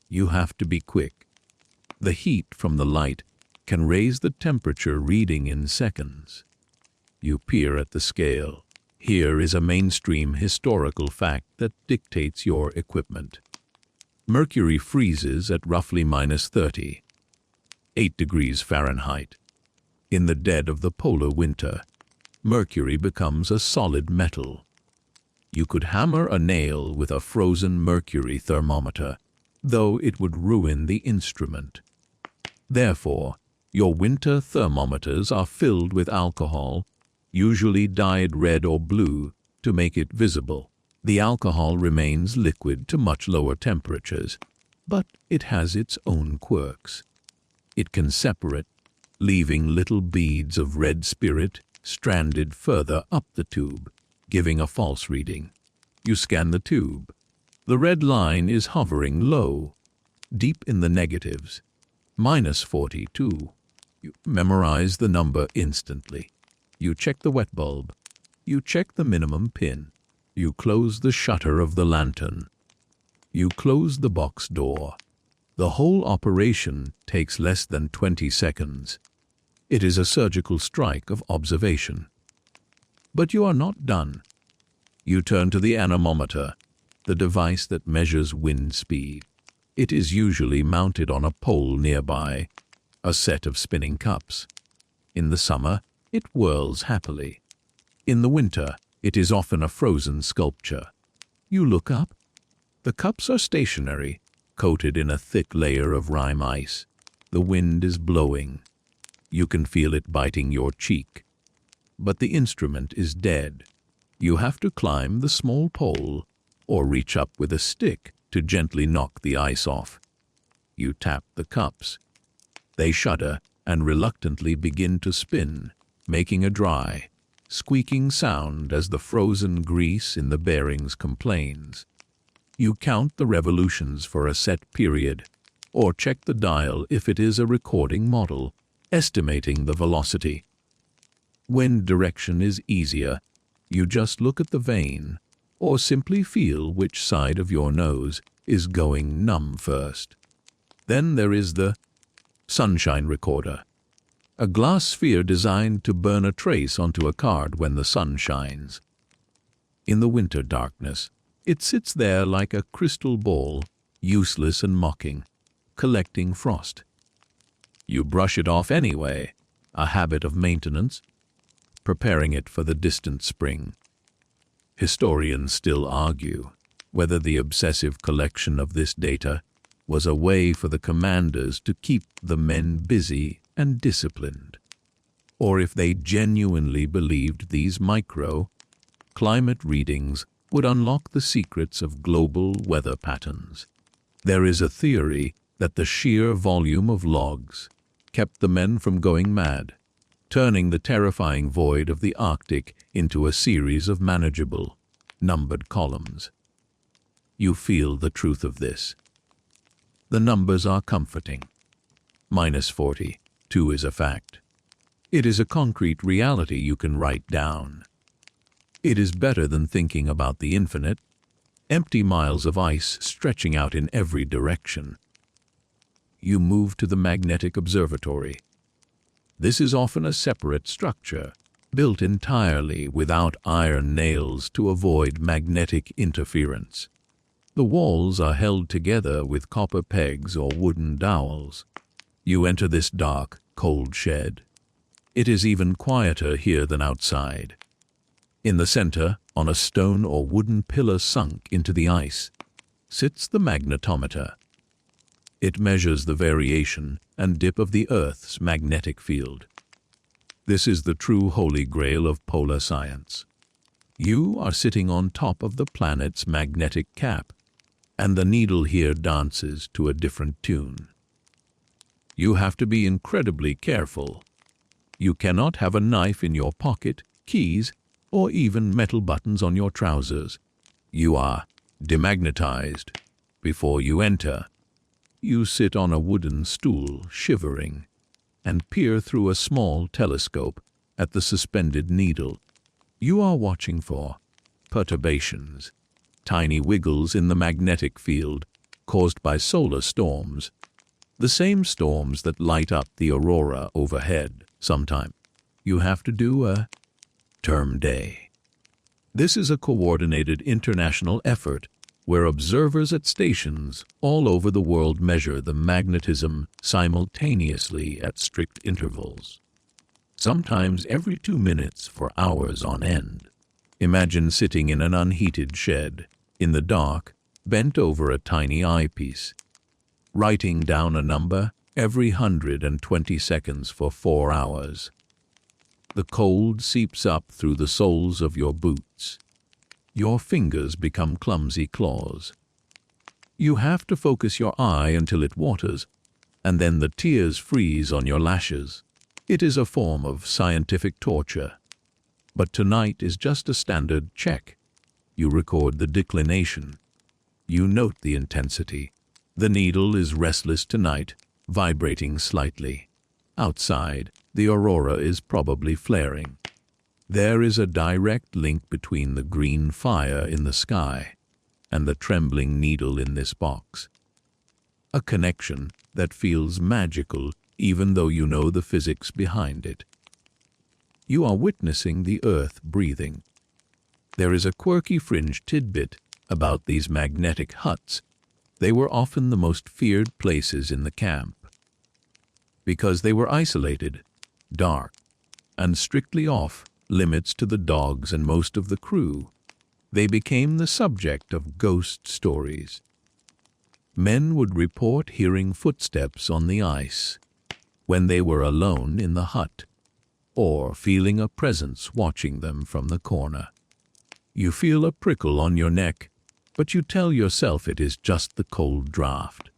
[SPEAKER 1] You have to be quick. The heat from the light can raise the temperature reading in seconds. You peer at the scale. Here is a mainstream historical fact that dictates your equipment. Mercury freezes at roughly -30, 8 degrees Fahrenheit. In the dead of the polar winter, mercury becomes a solid metal. You could hammer a nail with a frozen mercury thermometer, though it would ruin the instrument. Therefore, your winter thermometers are filled with alcohol, usually dyed red or blue, to make it visible. The alcohol remains liquid to much lower temperatures, but it has its own quirks. It can separate, leaving little beads of red spirit stranded further up the tube, giving a false reading. You scan the tube. The red line is hovering low, deep in the negatives, -42. You memorize the number instantly. You check the wet bulb. You check the minimum pin. You close the shutter of the lantern. You close the box door. The whole operation takes less than 20 seconds. It is a surgical strike of observation. But you are not done. You turn to the anemometer, the device that measures wind speed. It is usually mounted on a pole nearby, a set of spinning cups. In the summer, it whirls happily. In the winter, it is often a frozen sculpture. You look up. The cups are stationary, coated in a thick layer of rime ice. The wind is blowing. You can feel it biting your cheek. But the instrument is dead. You have to climb the small pole or reach up with a stick to gently knock the ice off. You tap the cups. They shudder and reluctantly begin to spin, making a dry, squeaking sound as the frozen grease in the bearings complains. You count the revolutions for a set period, or check the dial if it is a recording model, estimating the velocity. When direction is easier, you just look at the vane, or simply feel which side of your nose is going numb first. Then there is the sunshine recorder, a glass sphere designed to burn a trace onto a card when the sun shines. In the winter darkness, it sits there like a crystal ball, useless and mocking, collecting frost. You brush it off anyway, a habit of maintenance, preparing it for the distant spring. Historians still argue whether the obsessive collection of this data was a way for the commanders to keep the men busy and disciplined, or if they genuinely believed these micro-climate readings would unlock the secrets of global weather patterns. There is a theory that the sheer volume of logs kept the men from going mad, turning the terrifying void of the Arctic into a series of manageable, numbered columns. You feel the truth of this. The numbers are comforting. -42 is a fact. It is a concrete reality you can write down. It is better than thinking about the infinite, empty miles of ice stretching out in every direction. You move to the magnetic observatory. This is often a separate structure, built entirely without iron nails to avoid magnetic interference. The walls are held together with copper pegs or wooden dowels. You enter this dark, cold shed. It is even quieter here than outside. In the center, on a stone or wooden pillar sunk into the ice, sits the magnetometer. It measures the variation and dip of the Earth's magnetic field. This is the true holy grail of polar science. You are sitting on top of the planet's magnetic cap, and the needle here dances to a different tune. You have to be incredibly careful. You cannot have a knife in your pocket, keys, or even metal buttons on your trousers. You are demagnetized before you enter. You sit on a wooden stool, shivering, and peer through a small telescope at the suspended needle. You are watching for perturbations, tiny wiggles in the magnetic field caused by solar storms, the same storms that light up the aurora overhead. Sometime you have to do a term day. This is a coordinated international effort where observers at stations all over the world measure the magnetism simultaneously at strict intervals, sometimes every 2 minutes for hours on end. Imagine sitting in an unheated shed, in the dark, bent over a tiny eyepiece, writing down a number every 120 seconds for 4 hours. The cold seeps up through the soles of your boots. Your fingers become clumsy claws. You have to focus your eye until it waters, and then the tears freeze on your lashes. It is a form of scientific torture. But tonight is just a standard check. You record the declination. You note the intensity. The needle is restless tonight, vibrating slightly. Outside, the aurora is probably flaring. There is a direct link between the green fire in the sky and the trembling needle in this box. A connection that feels magical even though you know the physics behind it. You are witnessing the earth breathing. There is a quirky fringe tidbit about these magnetic huts. They were often the most feared places in the camp, because they were isolated, dark, and strictly off limits to the dogs and most of the crew. They became the subject of ghost stories. Men would report hearing footsteps on the ice when they were alone in the hut, or feeling a presence watching them from the corner. You feel a prickle on your neck, but you tell yourself it is just the cold draft.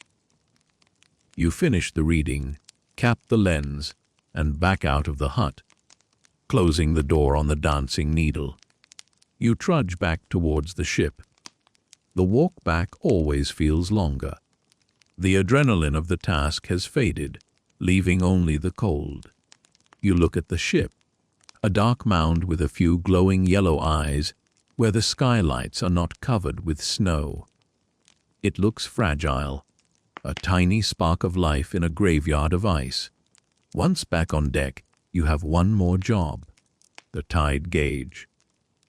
[SPEAKER 1] You finish the reading, cap the lens, and back out of the hut, closing the door on the dancing needle. You trudge back towards the ship. The walk back always feels longer. The adrenaline of the task has faded, leaving only the cold. You look at the ship, a dark mound with a few glowing yellow eyes where the skylights are not covered with snow. It looks fragile, a tiny spark of life in a graveyard of ice. Once back on deck, you have one more job: the tide gauge.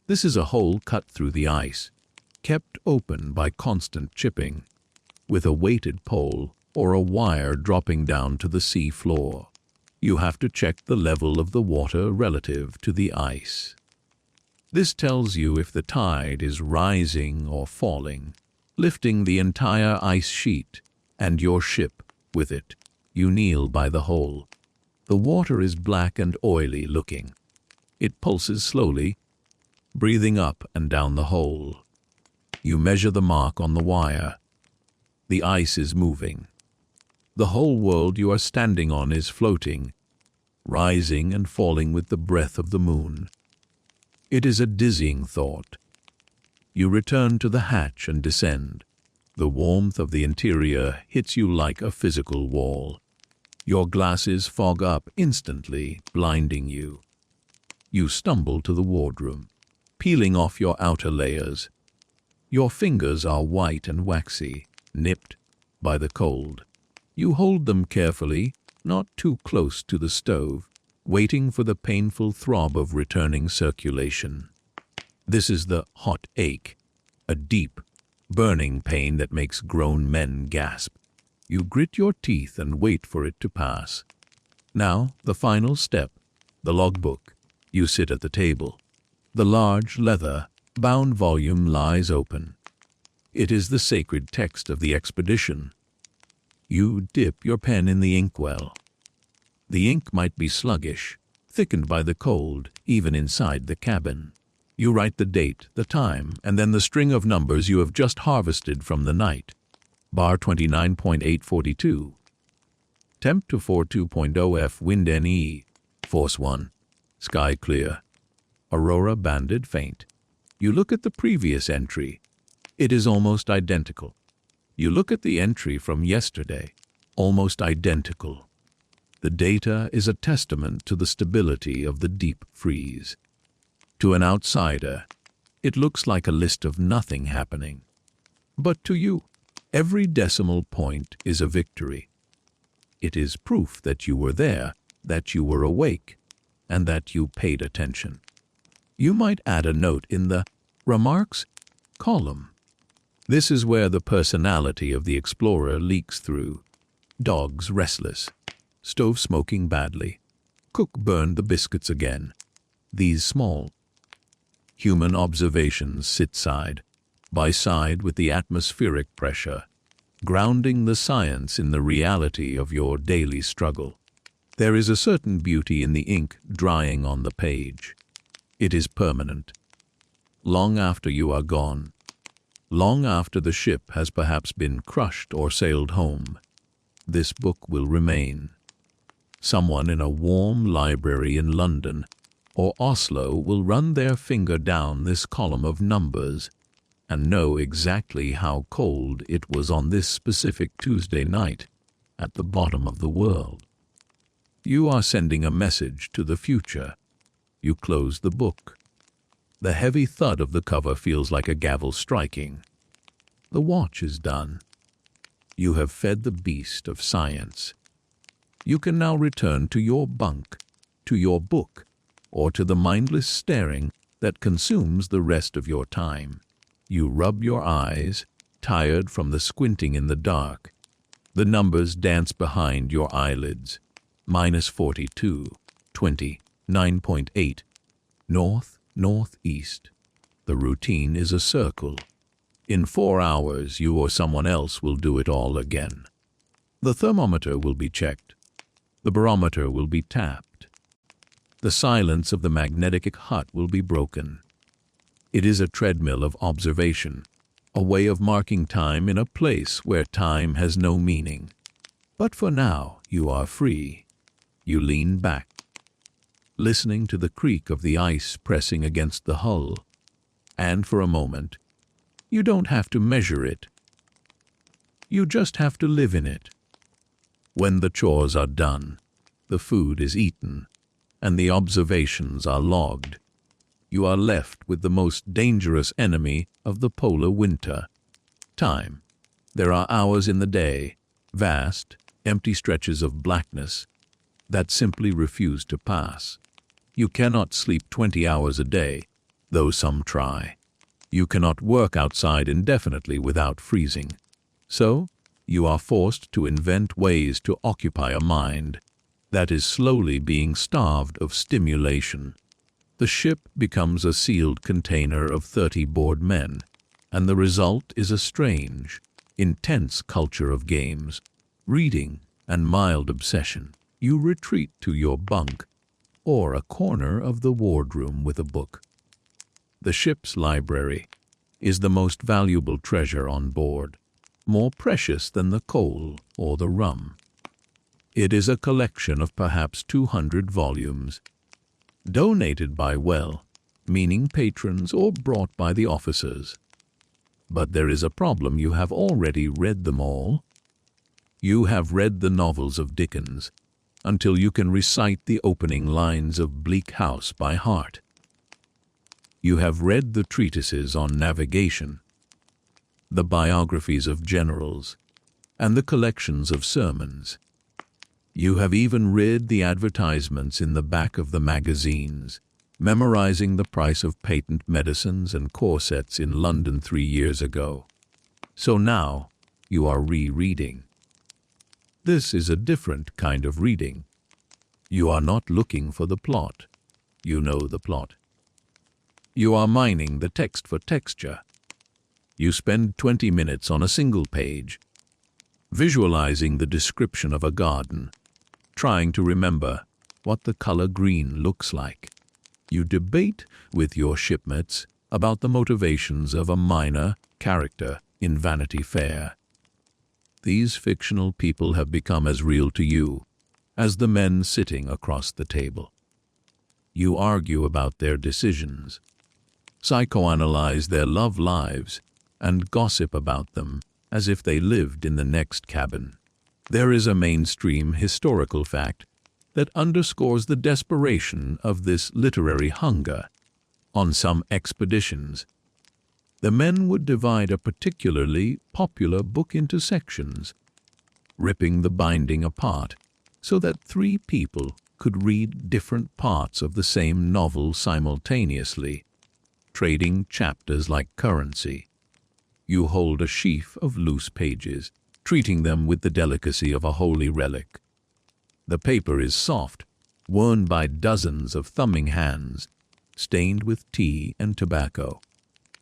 [SPEAKER 1] This is a hole cut through the ice, kept open by constant chipping, with a weighted pole or a wire dropping down to the sea floor. You have to check the level of the water relative to the ice. This tells you if the tide is rising or falling, lifting the entire ice sheet and your ship with it. You kneel by the hole. The water is black and oily looking. It pulses slowly, breathing up and down the hole. You measure the mark on the wire. The ice is moving. The whole world you are standing on is floating, rising and falling with the breath of the moon. It is a dizzying thought. You return to the hatch and descend. The warmth of the interior hits you like a physical wall. Your glasses fog up instantly, blinding you. You stumble to the wardroom, peeling off your outer layers. Your fingers are white and waxy, nipped by the cold. You hold them carefully, not too close to the stove, waiting for the painful throb of returning circulation. This is the hot ache, a deep, burning pain that makes grown men gasp. You grit your teeth and wait for it to pass. Now, the final step, the logbook. You sit at the table. The large, leather-bound volume lies open. It is the sacred text of the expedition. You dip your pen in the inkwell. The ink might be sluggish, thickened by the cold, even inside the cabin. You write the date, the time, and then the string of numbers you have just harvested from the night. Bar 29.842. Temp to 42.0 F, wind NE. Force 1. Sky clear. Aurora banded faint. You look at the previous entry. It is almost identical. You look at the entry from yesterday. Almost identical. The data is a testament to the stability of the deep freeze. To an outsider, it looks like a list of nothing happening. But to you, every decimal point is a victory. It is proof that you were there, that you were awake, and that you paid attention. You might add a note in the remarks column. This is where the personality of the explorer leaks through. Dogs restless. Stove smoking badly. Cook burned the biscuits again. These small human observations sit side by side with the atmospheric pressure, grounding the science in the reality of your daily struggle. There is a certain beauty in the ink drying on the page. It is permanent. Long after you are gone, long after the ship has perhaps been crushed or sailed home, this book will remain. Someone in a warm library in London or Oslo will run their finger down this column of numbers and know exactly how cold it was on this specific Tuesday night at the bottom of the world. You are sending a message to the future. You close the book. The heavy thud of the cover feels like a gavel striking. The watch is done. You have fed the beast of science. You can now return to your bunk, to your book, or to the mindless staring that consumes the rest of your time. You rub your eyes, tired from the squinting in the dark. The numbers dance behind your eyelids. -42, 20, 9.8. North, northeast. The routine is a circle. In 4 hours, you or someone else will do it all again. The thermometer will be checked. The barometer will be tapped. The silence of the magnetic hut will be broken. It is a treadmill of observation, a way of marking time in a place where time has no meaning. But for now, you are free. You lean back, listening to the creak of the ice pressing against the hull. And for a moment, you don't have to measure it. You just have to live in it. When the chores are done, the food is eaten, and the observations are logged, you are left with the most dangerous enemy of the polar winter: time. There are hours in the day, vast, empty stretches of blackness, that simply refuse to pass. You cannot sleep 20 hours a day, though some try. You cannot work outside indefinitely without freezing. So, you are forced to invent ways to occupy a mind that is slowly being starved of stimulation. The ship becomes a sealed container of 30 bored men, and the result is a strange, intense culture of games, reading, and mild obsession. You retreat to your bunk or a corner of the wardroom with a book. The ship's library is the most valuable treasure on board, more precious than the coal or the rum. It is a collection of perhaps 200 volumes, donated by well-meaning patrons or brought by the officers. But there is a problem: you have already read them all. You have read the novels of Dickens until you can recite the opening lines of Bleak House by heart. You have read the treatises on navigation, the biographies of generals, and the collections of sermons. You have even read the advertisements in the back of the magazines, memorizing the price of patent medicines and corsets in London 3 years ago. So now you are rereading. This is a different kind of reading. You are not looking for the plot. You know the plot. You are mining the text for texture. You spend 20 minutes on a single page, visualizing the description of a garden, trying to remember what the color green looks like. You debate with your shipmates about the motivations of a minor character in Vanity Fair. These fictional people have become as real to you as the men sitting across the table. You argue about their decisions, psychoanalyze their love lives, and gossip about them as if they lived in the next cabin. There is a mainstream historical fact that underscores the desperation of this literary hunger. On some expeditions, the men would divide a particularly popular book into sections, ripping the binding apart so that 3 people could read different parts of the same novel simultaneously, trading chapters like currency. You hold a sheaf of loose pages, treating them with the delicacy of a holy relic. The paper is soft, worn by dozens of thumbing hands, stained with tea and tobacco.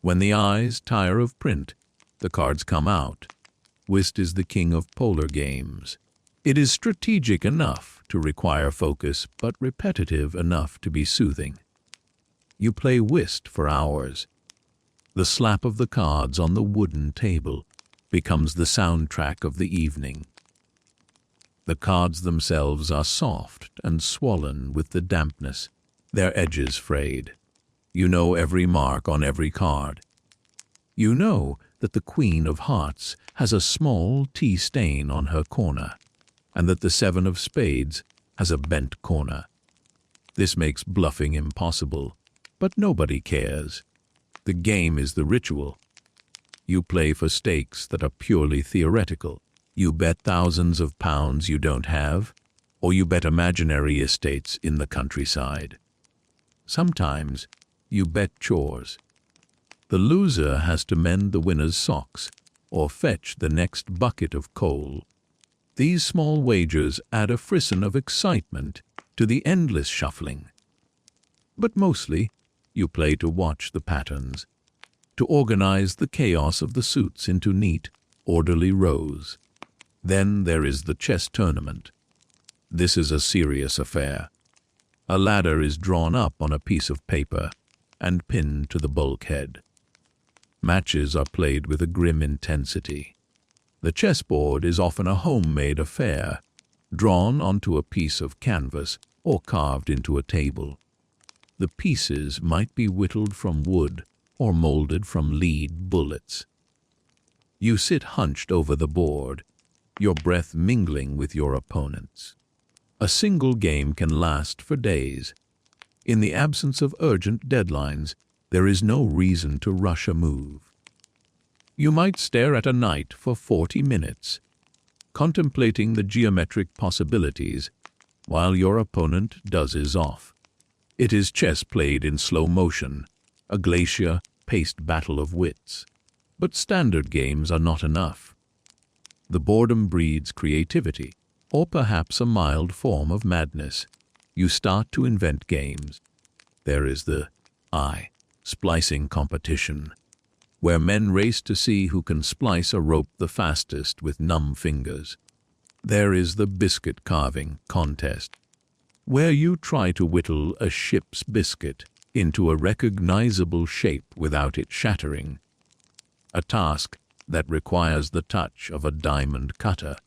[SPEAKER 1] When the eyes tire of print, the cards come out. Whist is the king of polar games. It is strategic enough to require focus, but repetitive enough to be soothing. You play whist for hours. The slap of the cards on the wooden table becomes the soundtrack of the evening. The cards themselves are soft and swollen with the dampness, their edges frayed. You know every mark on every card. You know that the Queen of Hearts has a small tea stain on her corner, and that the 7 of Spades has a bent corner. This makes bluffing impossible, but nobody cares. The game is the ritual. You play for stakes that are purely theoretical. You bet thousands of pounds you don't have, or you bet imaginary estates in the countryside. Sometimes you bet chores. The loser has to mend the winner's socks or fetch the next bucket of coal. These small wagers add a frisson of excitement to the endless shuffling. But mostly, you play to watch the patterns, to organize the chaos of the suits into neat, orderly rows. Then there is the chess tournament. This is a serious affair. A ladder is drawn up on a piece of paper and pinned to the bulkhead. Matches are played with a grim intensity. The chessboard is often a homemade affair, drawn onto a piece of canvas or carved into a table. The pieces might be whittled from wood or molded from lead bullets. You sit hunched over the board, your breath mingling with your opponent's. A single game can last for days. In the absence of urgent deadlines, there is no reason to rush a move. You might stare at a knight for 40 minutes, contemplating the geometric possibilities, while your opponent dozes off. It is chess played in slow motion, a glacier-paced battle of wits. But standard games are not enough. The boredom breeds creativity, or perhaps a mild form of madness. You start to invent games. There is the splicing competition, where men race to see who can splice a rope the fastest with numb fingers. There is the biscuit carving contest, where you try to whittle a ship's biscuit into a recognizable shape without it shattering, a task that requires the touch of a diamond cutter.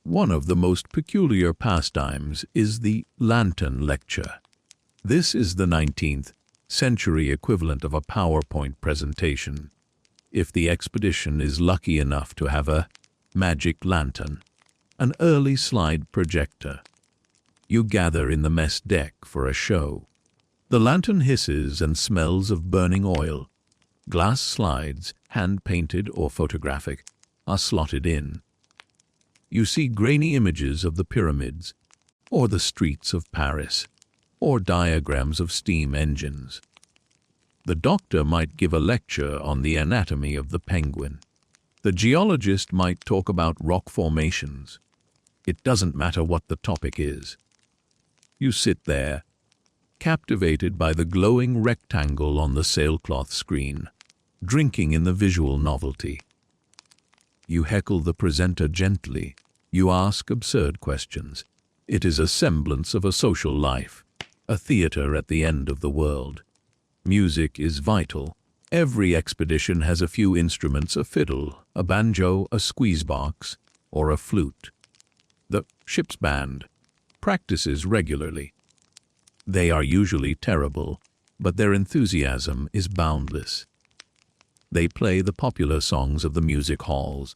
[SPEAKER 1] One of the most peculiar pastimes is the lantern lecture. This is the 19th century equivalent of a PowerPoint presentation. If the expedition is lucky enough to have a magic lantern, an early slide projector, you gather in the mess deck for a show. The lantern hisses and smells of burning oil. Glass slides, hand-painted or photographic, are slotted in. You see grainy images of the pyramids, or the streets of Paris, or diagrams of steam engines. The doctor might give a lecture on the anatomy of the penguin. The geologist might talk about rock formations. It doesn't matter what the topic is. You sit there, captivated by the glowing rectangle on the sailcloth screen, drinking in the visual novelty. You heckle the presenter gently. You ask absurd questions. It is a semblance of a social life, a theater at the end of the world. Music is vital. Every expedition has a few instruments: a fiddle, a banjo, a squeezebox, or a flute. The ship's band practices regularly. They are usually terrible, but their enthusiasm is boundless. They play the popular songs of the music halls,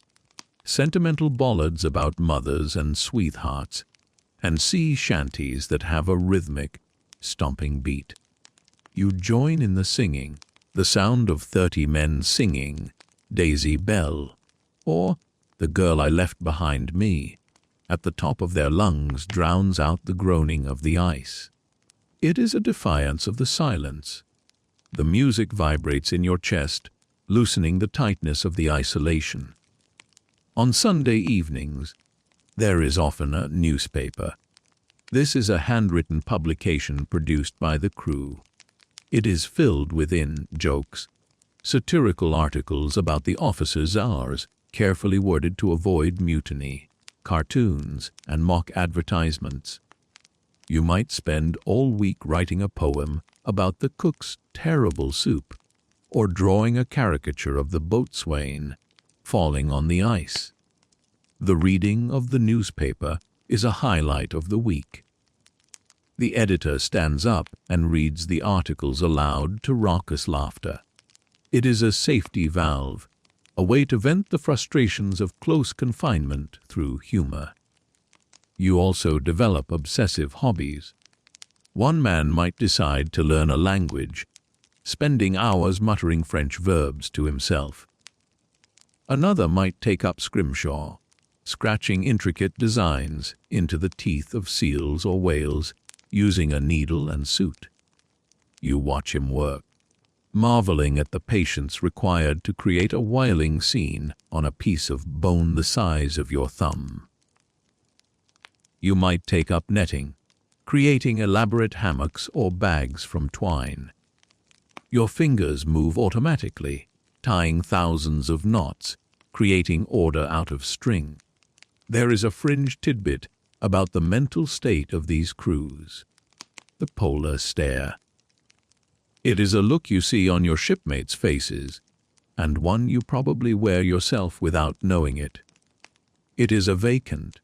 [SPEAKER 1] sentimental ballads about mothers and sweethearts, and sea shanties that have a rhythmic, stomping beat. You join in the singing, the sound of 30 men singing Daisy Bell, or The Girl I Left Behind Me, at the top of their lungs drowns out the groaning of the ice. It is a defiance of the silence. The music vibrates in your chest, loosening the tightness of the isolation. On Sunday evenings, there is often a newspaper. This is a handwritten publication produced by the crew. It is filled with jokes, satirical articles about the officers' hours, carefully worded to avoid mutiny, cartoons, and mock advertisements. You might spend all week writing a poem about the cook's terrible soup, or drawing a caricature of the boatswain falling on the ice. The reading of the newspaper is a highlight of the week. The editor stands up and reads the articles aloud to raucous laughter. It is a safety valve, a way to vent the frustrations of close confinement through humor. You also develop obsessive hobbies. One man might decide to learn a language, spending hours muttering French verbs to himself. Another might take up scrimshaw, scratching intricate designs into the teeth of seals or whales using a needle and suit. You watch him work, marveling at the patience required to create a whiling scene on a piece of bone the size of your thumb. You might take up netting, creating elaborate hammocks or bags from twine. Your fingers move automatically, tying thousands of knots, creating order out of string. There is a fringe tidbit about the mental state of these crews: the polar stare. It is a look you see on your shipmates' faces, and one you probably wear yourself without knowing it. It is a vacant,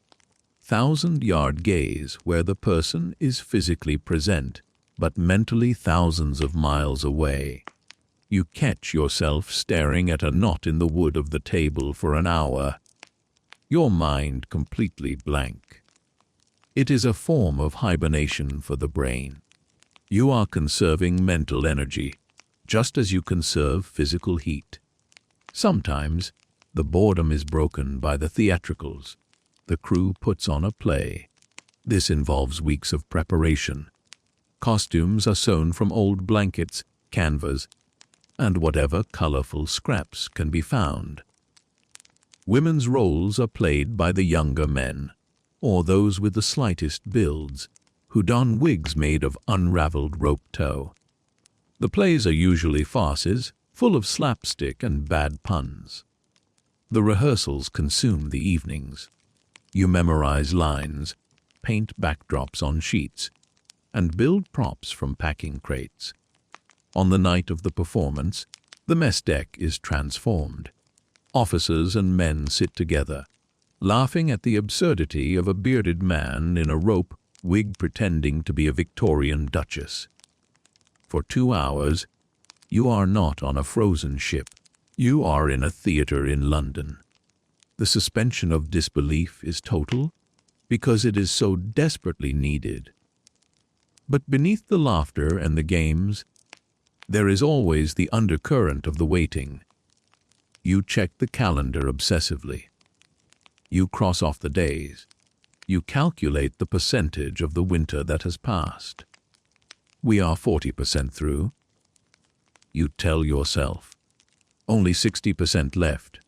[SPEAKER 1] thousand-yard gaze where the person is physically present, but mentally thousands of miles away. You catch yourself staring at a knot in the wood of the table for an hour, your mind completely blank. It is a form of hibernation for the brain. You are conserving mental energy, just as you conserve physical heat. Sometimes, the boredom is broken by the theatricals. The crew puts on a play. This involves weeks of preparation. Costumes are sewn from old blankets, canvas, and whatever colorful scraps can be found. Women's roles are played by the younger men, or those with the slightest builds, who don wigs made of unraveled rope tow. The plays are usually farces, full of slapstick and bad puns. The rehearsals consume the evenings. You memorize lines, paint backdrops on sheets, and build props from packing crates. On the night of the performance, the mess deck is transformed. Officers and men sit together, laughing at the absurdity of a bearded man in a rope wig pretending to be a Victorian duchess. For 2 hours, you are not on a frozen ship. You are in a theater in London. The suspension of disbelief is total because it is so desperately needed. But beneath the laughter and the games, there is always the undercurrent of the waiting. You check the calendar obsessively. You cross off the days. You calculate the percentage of the winter that has passed. We are 40% through. You tell yourself, only 60% left.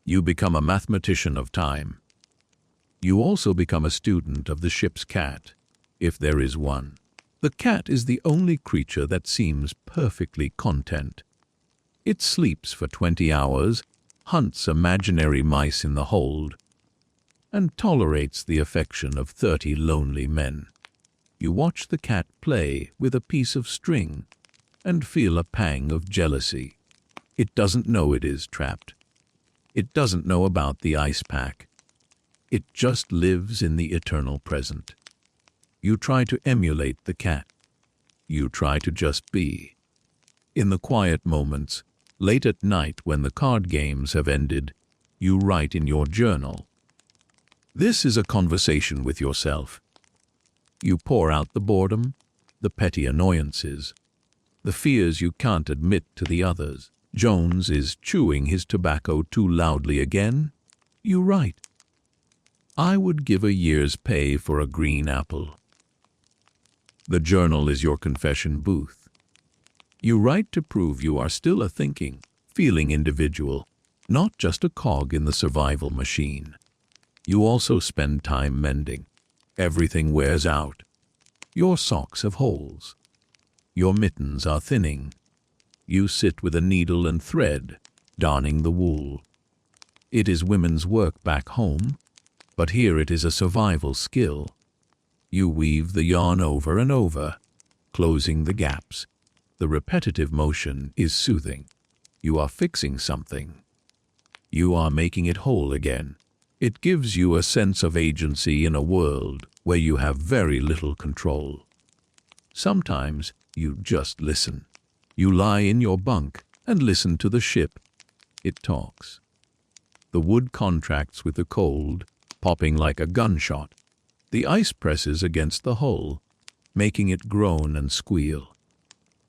[SPEAKER 1] You become a mathematician of time. You also become a student of the ship's cat, if there is one. The cat is the only creature that seems perfectly content. It sleeps for 20 hours, hunts imaginary mice in the hold, and tolerates the affection of 30 lonely men. You watch the cat play with a piece of string and feel a pang of jealousy. It doesn't know it is trapped. It doesn't know about the ice pack. It just lives in the eternal present. You try to emulate the cat. You try to just be. In the quiet moments, late at night when the card games have ended, you write in your journal. This is a conversation with yourself. You pour out the boredom, the petty annoyances, the fears you can't admit to the others. Jones is chewing his tobacco too loudly again. You write, I would give a year's pay for a green apple. The journal is your confession booth. You write to prove you are still a thinking, feeling individual, not just a cog in the survival machine. You also spend time mending. Everything wears out. Your socks have holes. Your mittens are thinning. You sit with a needle and thread, darning the wool. It is women's work back home, but here it is a survival skill. You weave the yarn over and over, closing the gaps. The repetitive motion is soothing. You are fixing something. You are making it whole again. It gives you a sense of agency in a world where you have very little control. Sometimes you just listen. You lie in your bunk and listen to the ship. It talks. The wood contracts with the cold, popping like a gunshot. The ice presses against the hull, making it groan and squeal.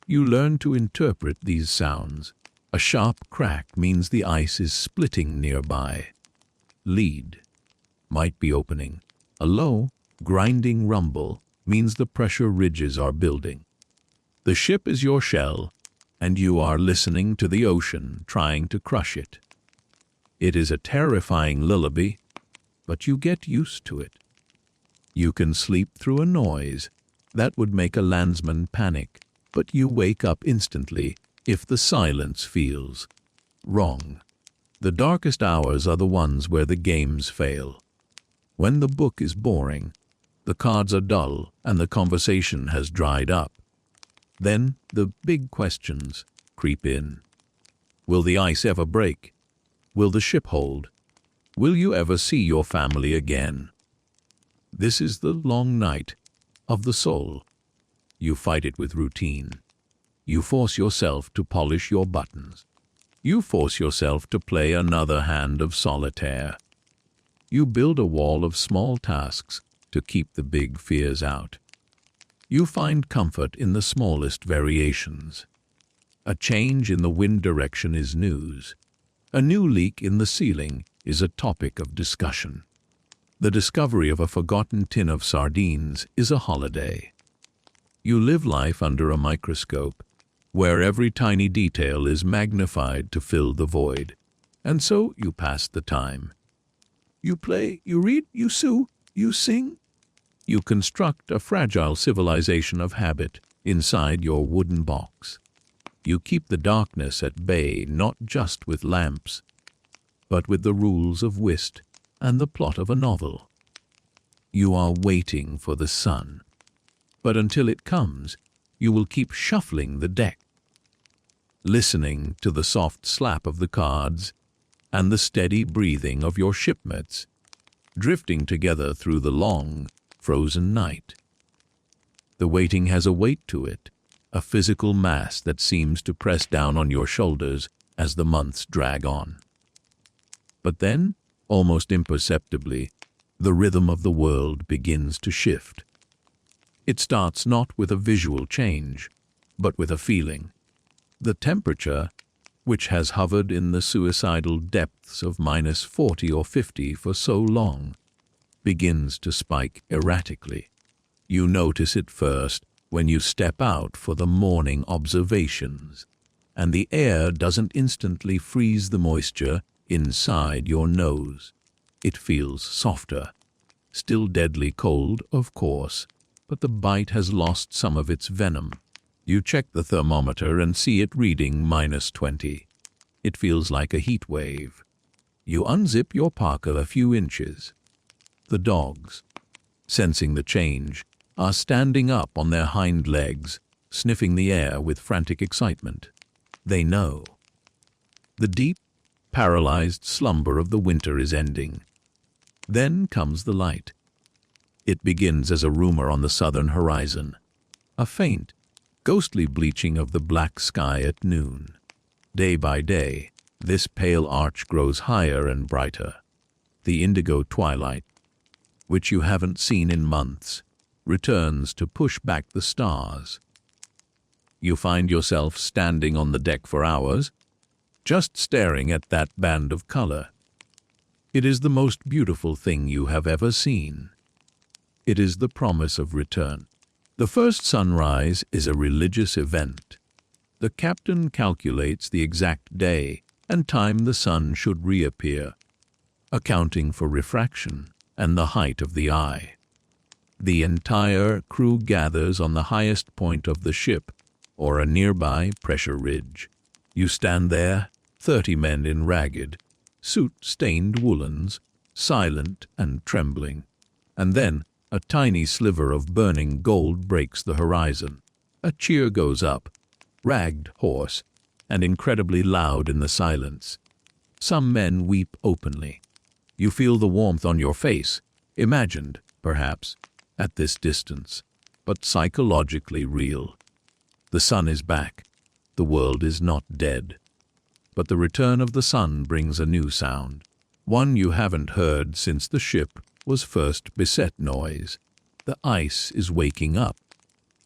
[SPEAKER 1] You learn to interpret these sounds. A sharp crack means the ice is splitting nearby. Lead. might be opening. A low, grinding rumble means the pressure ridges are building. The ship is your shell, and you are listening to the ocean trying to crush it. It is a terrifying lullaby, but you get used to it. You can sleep through a noise that would make a landsman panic, but you wake up instantly if the silence feels wrong. The darkest hours are the ones where the games fail. When the book is boring, the cards are dull, and the conversation has dried up. Then the big questions creep in. Will the ice ever break? Will the ship hold? Will you ever see your family again? This is the long night of the soul. You fight it with routine. You force yourself to polish your buttons. You force yourself to play another hand of solitaire. You build a wall of small tasks to keep the big fears out. You find comfort in the smallest variations. A change in the wind direction is news. A new leak in the ceiling is a topic of discussion. The discovery of a forgotten tin of sardines is a holiday. You live life under a microscope, where every tiny detail is magnified to fill the void. And so you pass the time. You play, you read, you sew, you sing. You construct a fragile civilization of habit inside your wooden box. You keep the darkness at bay not just with lamps, but with the rules of whist and the plot of a novel. You are waiting for the sun, but until it comes, you will keep shuffling the deck, listening to the soft slap of the cards and the steady breathing of your shipmates, drifting together through the long, frozen night. The waiting has a weight to it, a physical mass that seems to press down on your shoulders as the months drag on. But then, almost imperceptibly, the rhythm of the world begins to shift. It starts not with a visual change, but with a feeling. The temperature, which has hovered in the suicidal depths of -40 or 50 for so long, begins to spike erratically. You notice it first when you step out for the morning observations, and the air doesn't instantly freeze the moisture inside your nose. It feels softer. Still deadly cold, of course, but the bite has lost some of its venom. You check the thermometer and see it reading -20. It feels like a heat wave. You unzip your parka a few inches. The dogs, sensing the change, are standing up on their hind legs, sniffing the air with frantic excitement. They know. The deep, paralyzed slumber of the winter is ending. Then comes the light. It begins as a rumor on the southern horizon, a faint, ghostly bleaching of the black sky at noon. Day by day, this pale arch grows higher and brighter. The indigo twilight, which you haven't seen in months, returns to push back the stars. You find yourself standing on the deck for hours, just staring at that band of color. It is the most beautiful thing you have ever seen. It is the promise of return. The first sunrise is a religious event. The captain calculates the exact day and time the sun should reappear, accounting for refraction and the height of the eye. The entire crew gathers on the highest point of the ship or a nearby pressure ridge. You stand there, 30 men in ragged, soot-stained woolens, silent and trembling. And then a tiny sliver of burning gold breaks the horizon. A cheer goes up, ragged, hoarse, and incredibly loud in the silence. Some men weep openly. You feel the warmth on your face, imagined, perhaps, at this distance, but psychologically real. The sun is back. The world is not dead. But the return of the sun brings a new sound, one you haven't heard since the ship was first beset. Noise. The ice is waking up.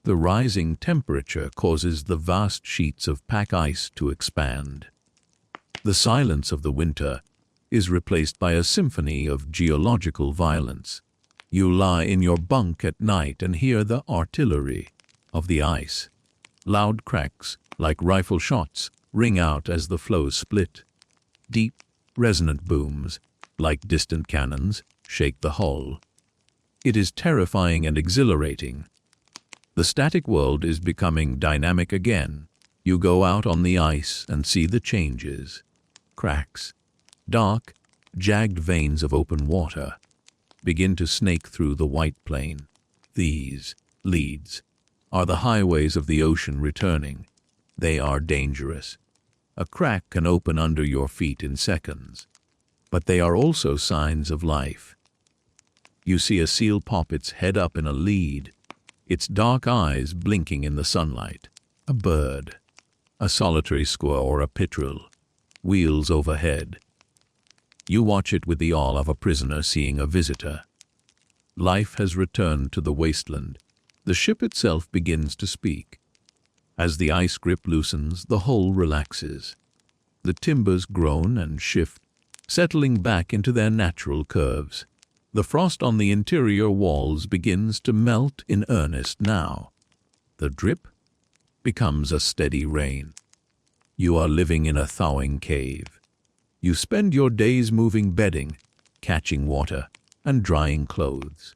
[SPEAKER 1] The rising temperature causes the vast sheets of pack ice to expand. The silence of the winter is replaced by a symphony of geological violence. You lie in your bunk at night and hear the artillery of the ice. Loud cracks, like rifle shots, ring out as the floes split. Deep, resonant booms, like distant cannons, shake the hull. It is terrifying and exhilarating. The static world is becoming dynamic again. You go out on the ice and see the changes. Cracks, dark, jagged veins of open water, begin to snake through the white plain. These leads are the highways of the ocean returning. They are dangerous. A crack can open under your feet in seconds, but they are also signs of life. You see a seal pop its head up in a lead, its dark eyes blinking in the sunlight. A bird, a solitary squirrel or a petrel, wheels overhead. You watch it with the awe of a prisoner seeing a visitor. Life has returned to the wasteland. The ship itself begins to speak. As the ice grip loosens, the hull relaxes. The timbers groan and shift, settling back into their natural curves. The frost on the interior walls begins to melt in earnest now. The drip becomes a steady rain. You are living in a thawing cave. You spend your days moving bedding, catching water, and drying clothes.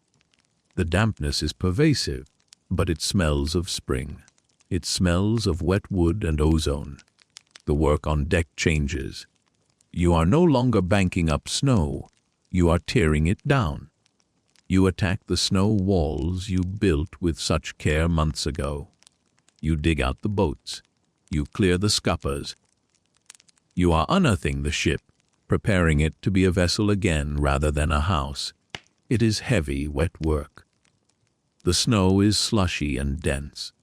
[SPEAKER 1] The dampness is pervasive, but it smells of spring. It smells of wet wood and ozone. The work on deck changes. You are no longer banking up snow. You are tearing it down. You attack the snow walls you built with such care months ago. You dig out the boats. You clear the scuppers. You are unearthing the ship, preparing it to be a vessel again rather than a house. It is heavy, wet work. The snow is slushy and dense.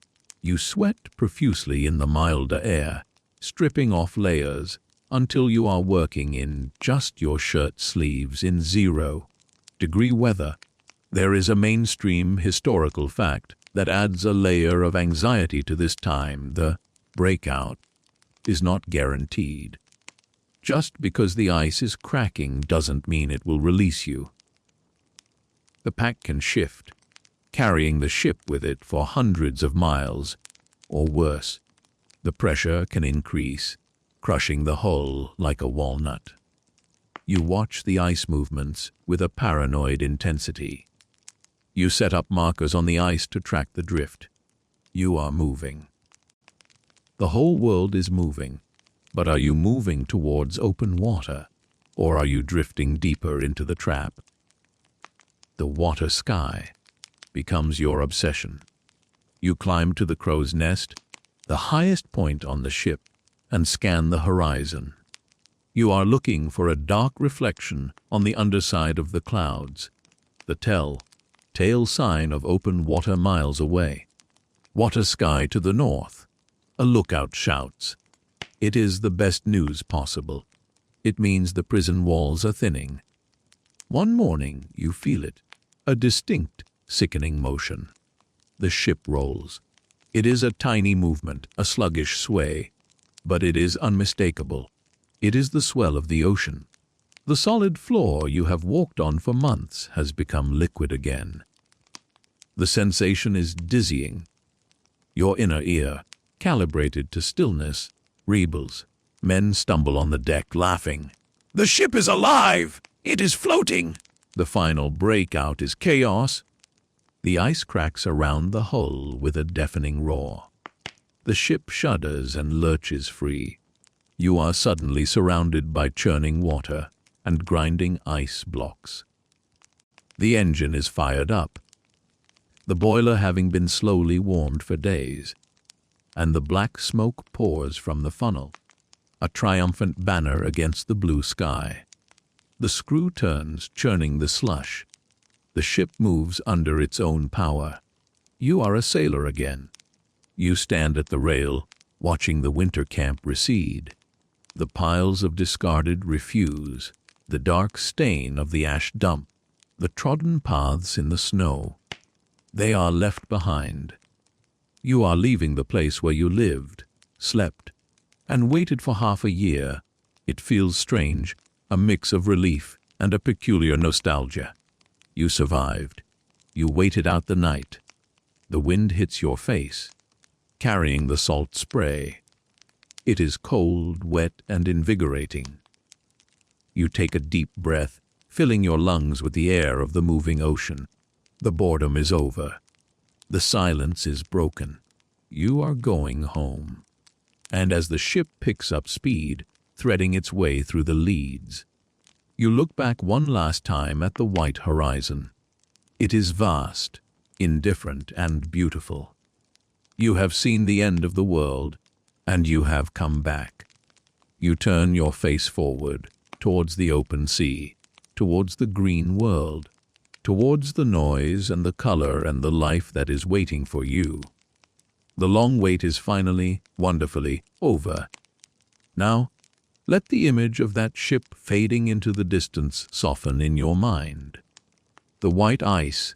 [SPEAKER 1] You sweat profusely in the milder air, stripping off layers until you are working in just your shirt sleeves in 0-degree weather. There is a mainstream historical fact that adds a layer of anxiety to this time. The breakout is not guaranteed. Just because the ice is cracking doesn't mean it will release you. The pack can shift, carrying the ship with it for hundreds of miles, or worse. The pressure can increase, crushing the hull like a walnut. You watch the ice movements with a paranoid intensity. You set up markers on the ice to track the drift. You are moving. The whole world is moving, but are you moving towards open water, or are you drifting deeper into the trap? The water sky becomes your obsession. You climb to the crow's nest, the highest point on the ship, and scan the horizon. You are looking for a dark reflection on the underside of the clouds, the telltale sign of open water miles away. Water sky to the north. A lookout shouts. It is the best news possible. It means the prison walls are thinning. One morning you feel it, a distinct, sickening motion. The ship rolls. It is a tiny movement, a sluggish sway, but it is unmistakable. It is the swell of the ocean. The solid floor you have walked on for months has become liquid again. The sensation is dizzying. Your inner ear, calibrated to stillness, rebels. Men stumble on the deck, laughing. The ship is alive! It is floating! The final breakout is chaos. The ice cracks around the hull with a deafening roar. The ship shudders and lurches free. You are suddenly surrounded by churning water and grinding ice blocks. The engine is fired up, the boiler having been slowly warmed for days, and the black smoke pours from the funnel, a triumphant banner against the blue sky. The screw turns, churning the slush. The ship moves under its own power. You are a sailor again. You stand at the rail, watching the winter camp recede. The piles of discarded refuse, the dark stain of the ash dump, the trodden paths in the snow. They are left behind. You are leaving the place where you lived, slept, and waited for half a year. It feels strange, a mix of relief and a peculiar nostalgia. You survived. You waited out the night. The wind hits your face, carrying the salt spray. It is cold, wet, and invigorating. You take a deep breath, filling your lungs with the air of the moving ocean. The boredom is over. The silence is broken. You are going home. And as the ship picks up speed, threading its way through the leads, you look back one last time at the white horizon. It is vast, indifferent, and beautiful. You have seen the end of the world, and you have come back. You turn your face forward, towards the open sea, towards the green world, towards the noise and the color and the life that is waiting for you. The long wait is finally, wonderfully, over. Now, let the image of that ship fading into the distance soften in your mind. The white ice,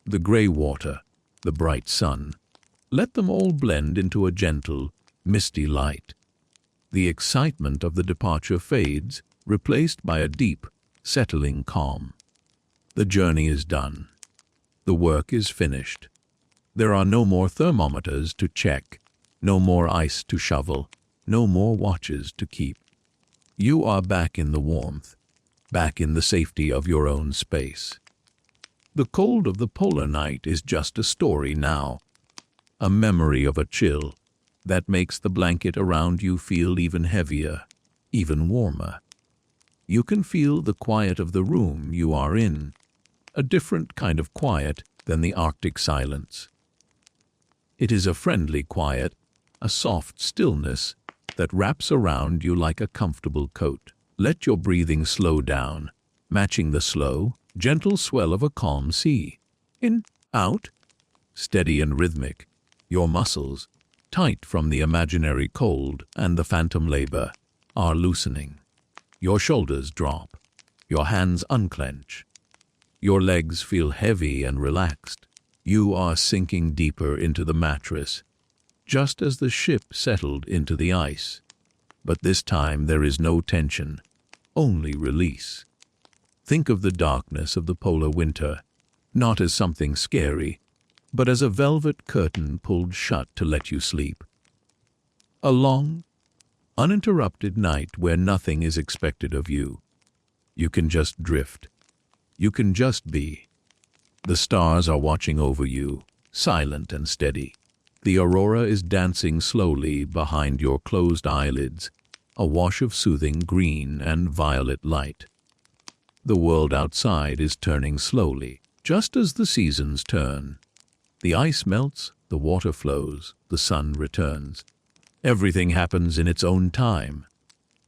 [SPEAKER 1] the gray water, the bright sun, let them all blend into a gentle, misty light. The excitement of the departure fades, replaced by a deep, settling calm. The journey is done. The work is finished. There are no more thermometers to check, no more ice to shovel, no more watches to keep. You are back in the warmth, back in the safety of your own space. The cold of the polar night is just a story now, a memory of a chill that makes the blanket around you feel even heavier, even warmer. You can feel the quiet of the room you are in, a different kind of quiet than the Arctic silence. It is a friendly quiet, a soft stillness that wraps around you like a comfortable coat. Let your breathing slow down, matching the slow, gentle swell of a calm sea. In, out, steady and rhythmic. Your muscles, tight from the imaginary cold and the phantom labor, are loosening. Your shoulders drop. Your hands unclench. Your legs feel heavy and relaxed. You are sinking deeper into the mattress, just as the ship settled into the ice. But this time there is no tension, only release. Think of the darkness of the polar winter, not as something scary, but as a velvet curtain pulled shut to let you sleep. A long, uninterrupted night where nothing is expected of you. You can just drift. You can just be. The stars are watching over you, silent and steady. The aurora is dancing slowly behind your closed eyelids, a wash of soothing green and violet light. The world outside is turning slowly, just as the seasons turn. The ice melts, the water flows, the sun returns. Everything happens in its own time.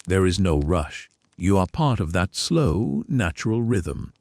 [SPEAKER 1] There is no rush. You are part of that slow, natural rhythm.